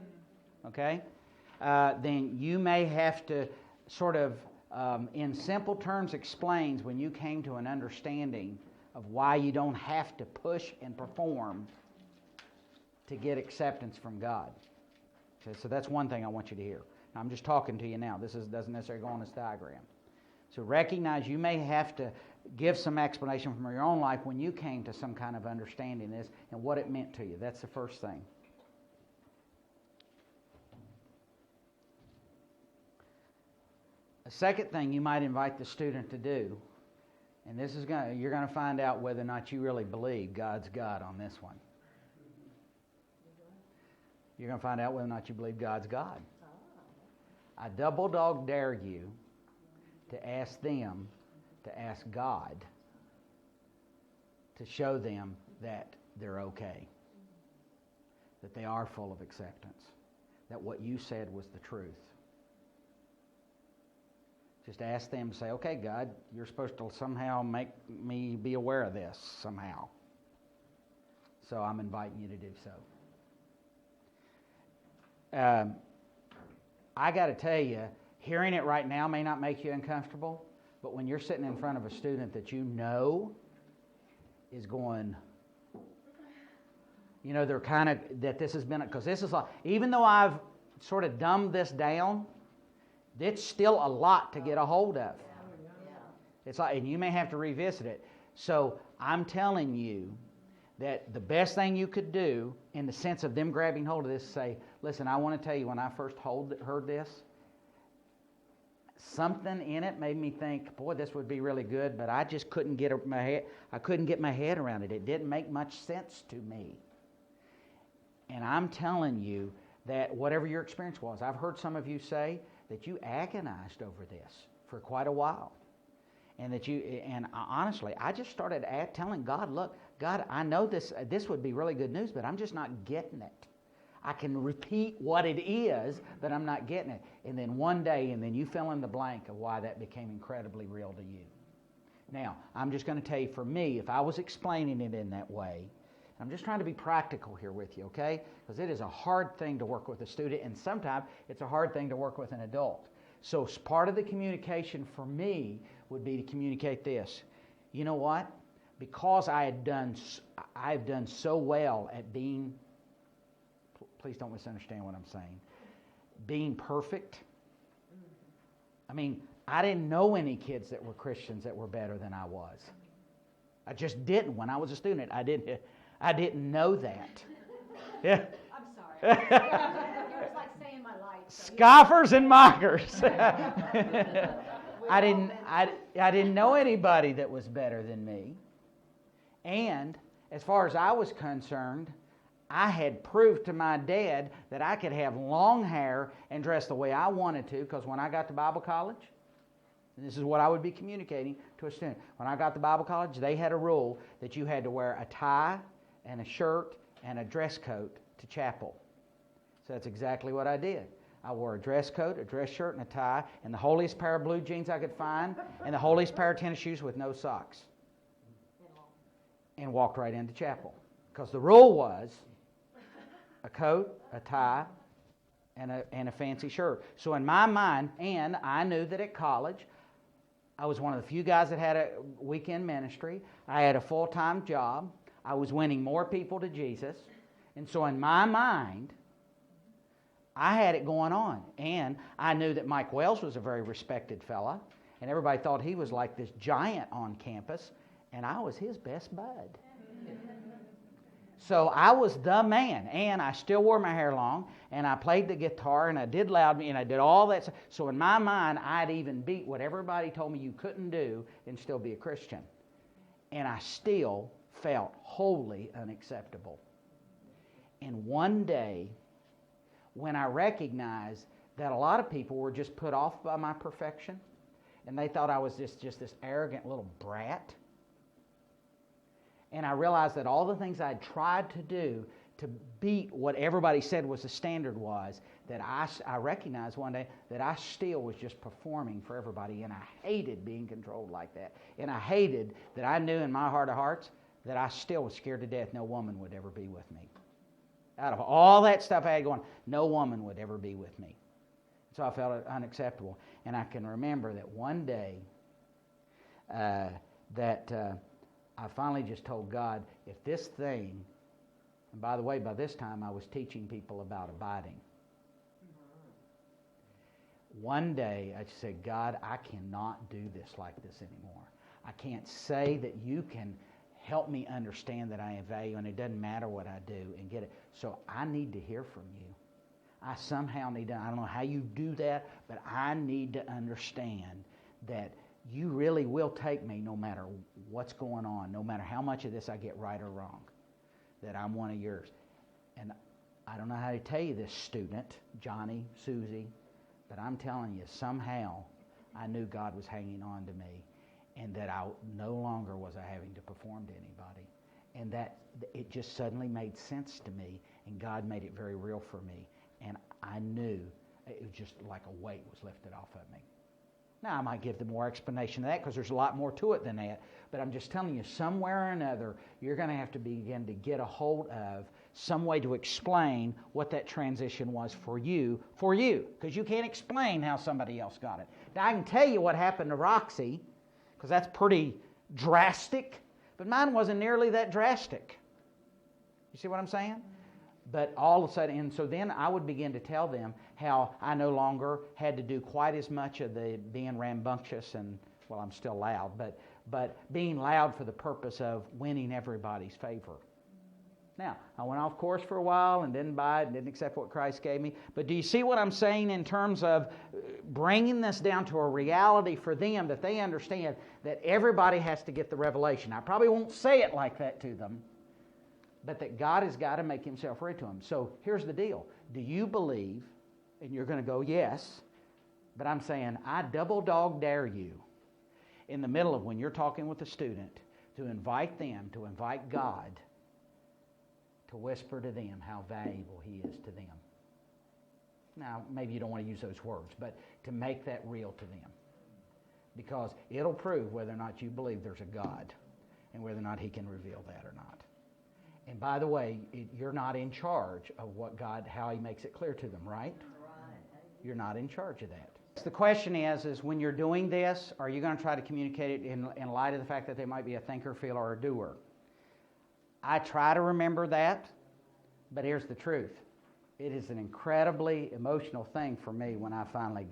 okay? Then you may have to sort of in simple terms explains when you came to an understanding of why you don't have to push and perform to get acceptance from God. Okay, so that's one thing I want you to hear. Now, I'm just talking to you now. This doesn't necessarily go on this diagram. So recognize you may have to give some explanation from your own life when you came to some kind of understanding this and what it meant to you. That's the first thing. The second thing you might invite the student to do, and this is you're going to find out whether or not you really believe God's God on this one. You're going to find out whether or not you believe God's God. I double dog dare you to ask them to ask God to show them that they're okay, that they are full of acceptance, that what you said was the truth. Just ask them to say, okay, God, you're supposed to somehow make me be aware of this somehow. So I'm inviting you to do so. I got to tell you, hearing it right now may not make you uncomfortable, but when you're sitting in front of a student that you know is going, you know, they're kind of, that this has been, because this is like, even though I've sort of dumbed this down, it's still a lot to get a hold of. It's like, and you may have to revisit it. So I'm telling you that the best thing you could do in the sense of them grabbing hold of this, say, listen, I want to tell you, when I first heard this, something in it made me think, boy, this would be really good, but I just couldn't get my head around it. It didn't make much sense to me. And I'm telling you that whatever your experience was, I've heard some of you say that you agonized over this for quite a while. And that honestly, I just started telling God, look, God, I know this would be really good news, but I'm just not getting it. I can repeat what it is, but I'm not getting it. And then one day, and then you fill in the blank of why that became incredibly real to you. Now, I'm just going to tell you, for me, if I was explaining it in that way, I'm just trying to be practical here with you, okay? Because it is a hard thing to work with a student, and sometimes it's a hard thing to work with an adult. So part of the communication for me would be to communicate this. You know what? Because I've done so well at being, please don't misunderstand what I'm saying, being perfect. I mean, I didn't know any kids that were Christians that were better than I was. I just didn't. When I was a student, I didn't know that. Yeah. I'm sorry. You're just like saying my life. So Scoffers and mockers. I didn't know anybody that was better than me. And as far as I was concerned, I had proved to my dad that I could have long hair and dress the way I wanted to, because when I got to Bible college, and this is what I would be communicating to a student, when I got to Bible college, they had a rule that you had to wear a tie and a shirt and a dress coat to chapel. So that's exactly what I did. I wore a dress coat, a dress shirt, and a tie, and the holiest pair of blue jeans I could find, and the holiest pair of tennis shoes with no socks. And walked right into chapel. Because the rule was a coat, a tie, and a fancy shirt. So in my mind, and I knew that at college, I was one of the few guys that had a weekend ministry. I had a full-time job. I was winning more people to Jesus. And so in my mind, I had it going on. And I knew that Mike Wells was a very respected fella. And everybody thought he was like this giant on campus. And I was his best bud. So I was the man, and I still wore my hair long, and I played the guitar, and I did loud, and I did all that stuff. So in my mind, I'd even beat what everybody told me you couldn't do and still be a Christian. And I still felt wholly unacceptable. And one day, when I recognized that a lot of people were just put off by my perfection, and they thought I was just this arrogant little brat, and I realized that all the things I'd tried to do to beat what everybody said was the standard was, that I recognized one day that I still was just performing for everybody, and I hated being controlled like that. And I hated that I knew in my heart of hearts that I still was scared to death no woman would ever be with me. Out of all that stuff I had going, no woman would ever be with me. So I felt unacceptable. And I can remember that one day I finally just told God, if this thing, and by the way, by this time I was teaching people about abiding. One day I just said, God, I cannot do this like this anymore. I can't say that you can help me understand that I have value and it doesn't matter what I do and get it. So I need to hear from you. I somehow need to, I don't know how you do that, but I need to understand that you really will take me no matter what's going on, no matter how much of this I get right or wrong, that I'm one of yours. And I don't know how to tell you this, student, Johnny, Susie, but I'm telling you, somehow I knew God was hanging on to me, and that I no longer was I having to perform to anybody. And that it just suddenly made sense to me, and God made it very real for me. And I knew it was just like a weight was lifted off of me. Now, I might give them more explanation of that because there's a lot more to it than that. But I'm just telling you, somewhere or another, you're going to have to begin to get a hold of some way to explain what that transition was for you, because you can't explain how somebody else got it. Now, I can tell you what happened to Roxy, because that's pretty drastic, but mine wasn't nearly that drastic. You see what I'm saying? But all of a sudden, and so then I would begin to tell them how I no longer had to do quite as much of the being rambunctious and, well, I'm still loud, but being loud for the purpose of winning everybody's favor. Now, I went off course for a while and didn't buy it and didn't accept what Christ gave me. But do you see what I'm saying in terms of bringing this down to a reality for them, that they understand that everybody has to get the revelation? I probably won't say it like that to them, but that God has got to make himself real to them. So here's the deal. Do you believe, and you're going to go, yes, but I'm saying I double dog dare you in the middle of when you're talking with a student to invite God to whisper to them how valuable he is to them. Now, maybe you don't want to use those words, but to make that real to them. Because it'll prove whether or not you believe there's a God and whether or not he can reveal that or not. And by the way, you're not in charge of what God, how he makes it clear to them, right? You're not in charge of that. The question is when you're doing this, are you going to try to communicate it in light of the fact that they might be a thinker, feeler, or a doer? I try to remember that, but here's the truth. It is an incredibly emotional thing for me when I finally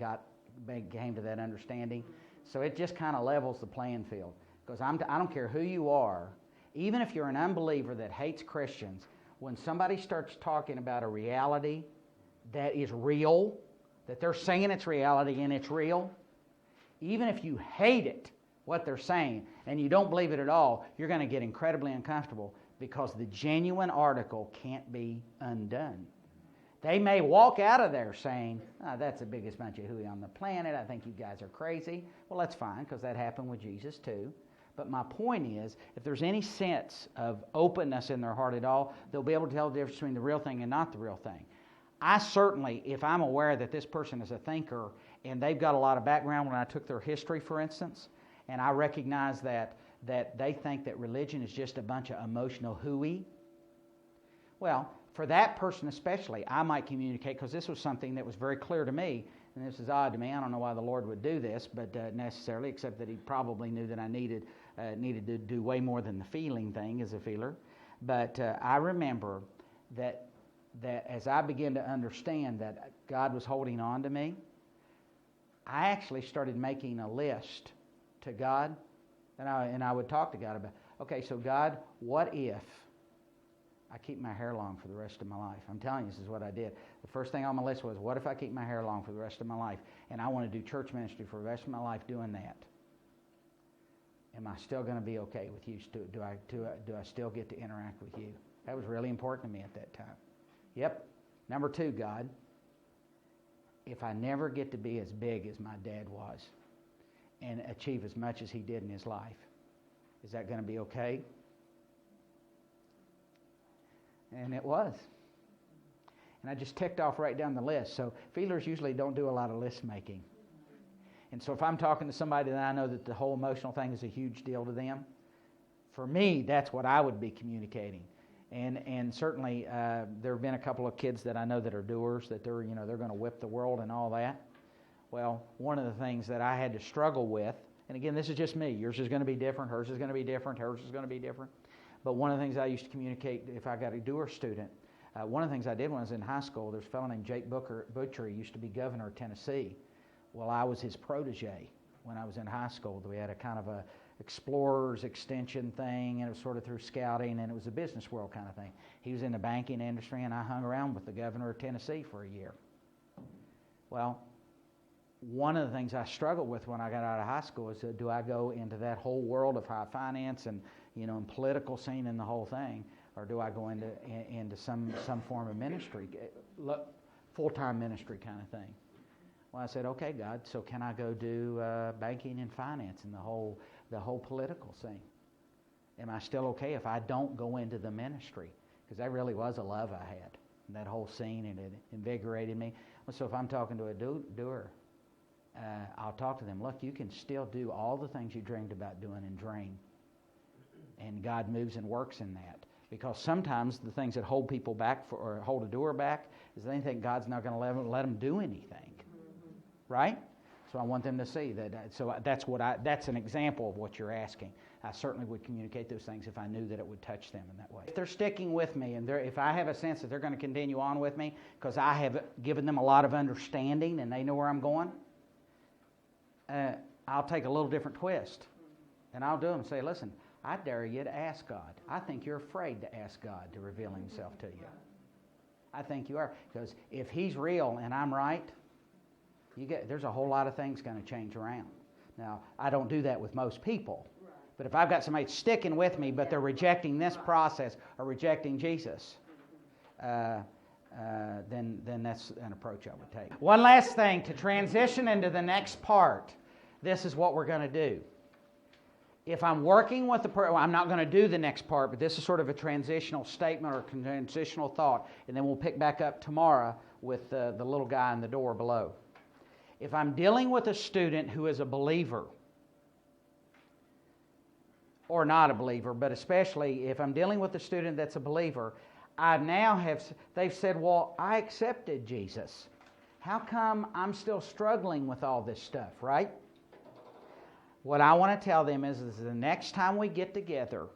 came to that understanding. So it just kind of levels the playing field. Because I don't care who you are, even if you're an unbeliever that hates Christians, when somebody starts talking about a reality that is real, that they're saying it's reality and it's real, even if you hate it, what they're saying, and you don't believe it at all, you're going to get incredibly uncomfortable because the genuine article can't be undone. They may walk out of there saying, that's the biggest bunch of hooey on the planet. I think you guys are crazy. Well, that's fine because that happened with Jesus too. But my point is, if there's any sense of openness in their heart at all, they'll be able to tell the difference between the real thing and not the real thing. I certainly, if I'm aware that this person is a thinker and they've got a lot of background, when I took their history, for instance, and I recognize that they think that religion is just a bunch of emotional hooey, well, for that person especially, I might communicate, because this was something that was very clear to me, and this is odd to me. I don't know why the Lord would do this, but necessarily, except that he probably knew that I needed to do way more than the feeling thing as a feeler. But I remember that as I began to understand that God was holding on to me, I actually started making a list to God, and I would talk to God about, okay, so God, what if I keep my hair long for the rest of my life. I'm telling you, this is what I did. The first thing on my list was, what if I keep my hair long for the rest of my life? And I want to do church ministry for the rest of my life doing that. Am I still going to be okay with you? Do I still get to interact with you? That was really important to me at that time. Yep. Number 2, God, if I never get to be as big as my dad was and achieve as much as he did in his life, is that going to be okay? And it was. And I just ticked off right down the list. So feelers usually don't do a lot of list making. And so if I'm talking to somebody that I know that the whole emotional thing is a huge deal to them, for me, that's what I would be communicating. And certainly there have been a couple of kids that I know that are doers, that they're going to whip the world and all that. Well, one of the things that I had to struggle with, and again, this is just me. Yours is going to be different. Hers is going to be different. Hers is going to be different. But one of the things I used to communicate if I got a doer student, one of the things I did when I was in high school, there's a fellow named Jake Butcher. He used to be governor of Tennessee. Well, I was his protege when I was in high school. We had a kind of a explorers extension thing, and it was sort of through scouting, and it was a business world kind of thing. He was in the banking industry, and I hung around with the governor of Tennessee for a year. Well, one of the things I struggled with when I got out of high school is, do I go into that whole world of high finance and and political scene and the whole thing, or do I go into some form of ministry, full-time ministry kind of thing? Well, I said, okay, God, so can I go do banking and finance and the whole political scene? Am I still okay if I don't go into the ministry? Because that really was a love I had, that whole scene, and it invigorated me. Well, so if I'm talking to a doer, I'll talk to them. Look, you can still do all the things you dreamed about doing and dream, and God moves and works in that. Because sometimes the things that hold people back or hold a doer back is they think God's not going to let them do anything, right? So I want them to see that. So that's an example of what you're asking. I certainly would communicate those things if I knew that it would touch them in that way. If they're sticking with me, and if I have a sense that they're going to continue on with me because I have given them a lot of understanding and they know where I'm going, I'll take a little different twist, and I'll do them and say, listen, I dare you to ask God. I think you're afraid to ask God to reveal himself to you. I think you are. Because if he's real and I'm right, there's a whole lot of things going to change around. Now, I don't do that with most people. But if I've got somebody sticking with me, but they're rejecting this process or rejecting Jesus, then that's an approach I would take. One last thing, to transition into the next part, this is what we're going to do. If I'm working with I'm not going to do the next part, but this is sort of a transitional statement or transitional thought, and then we'll pick back up tomorrow with the little guy in the door below. If I'm dealing with a student who is a believer, or not a believer, but especially if I'm dealing with a student that's a believer, they've said, well, I accepted Jesus. How come I'm still struggling with all this stuff, right? What I want to tell them is the next time we get together,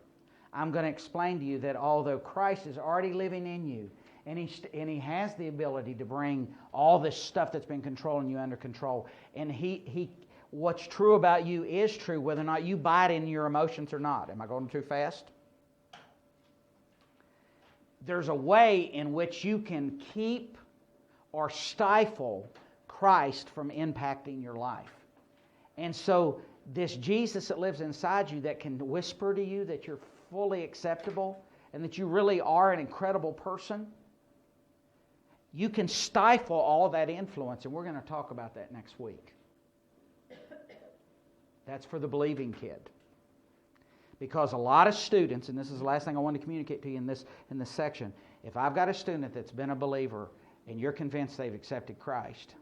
I'm going to explain to you that although Christ is already living in you, and he has the ability to bring all this stuff that's been controlling you under control, and he what's true about you is true, whether or not you buy it in your emotions or not. Am I going too fast? There's a way in which you can keep or stifle Christ from impacting your life. And so this Jesus that lives inside you that can whisper to you that you're fully acceptable and that you really are an incredible person, you can stifle all of that influence, and we're going to talk about that next week. That's for the believing kid. Because a lot of students, and this is the last thing I want to communicate to you in this section, if I've got a student that's been a believer and you're convinced they've accepted Christ,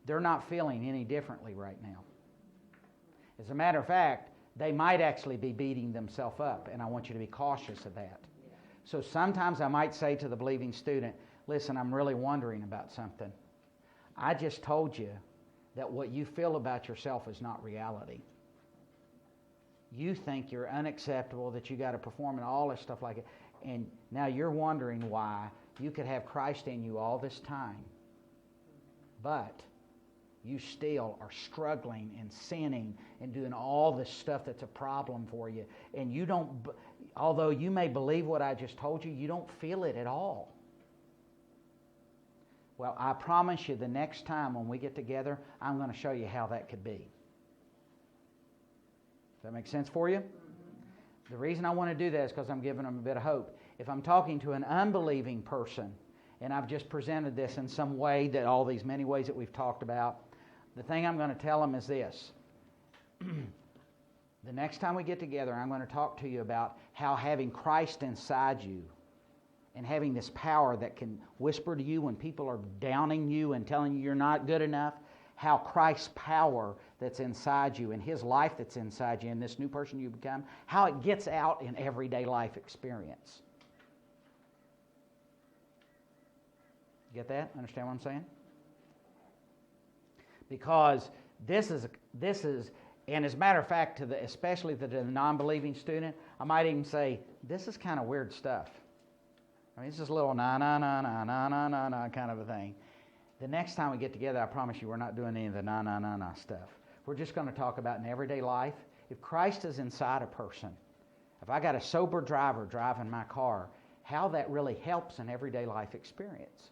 they're not feeling any differently right now. As a matter of fact, they might actually be beating themselves up, and I want you to be cautious of that. So sometimes I might say to the believing student, listen, I'm really wondering about something. I just told you that what you feel about yourself is not reality. You think you're unacceptable, that you got to perform and all this stuff like it. And now you're wondering why you could have Christ in you all this time, but you still are struggling and sinning and doing all this stuff that's a problem for you. And you don't, although you may believe what I just told you, you don't feel it at all. Well, I promise you the next time when we get together, I'm going to show you how that could be. Does that make sense for you? The reason I want to do that is because I'm giving them a bit of hope. If I'm talking to an unbelieving person, and I've just presented this in some way, that all these many ways that we've talked about, the thing I'm going to tell them is this. The next time we get together, I'm going to talk to you about how having Christ inside you and having this power that can whisper to you when people are downing you and telling you you're not good enough, how Christ's power that's inside you and His life that's inside you and this new person you become, how it gets out in everyday life experience. Get that? Understand what I'm saying? Because this is, and as a matter of fact, especially to the non-believing student, I might even say, this is kind of weird stuff. I mean, it's just a little na kind of a thing. The next time we get together, I promise you, we're not doing any of the na stuff. We're just going to talk about in everyday life. If Christ is inside a person, if I got a sober driver driving my car, how that really helps in everyday life experience.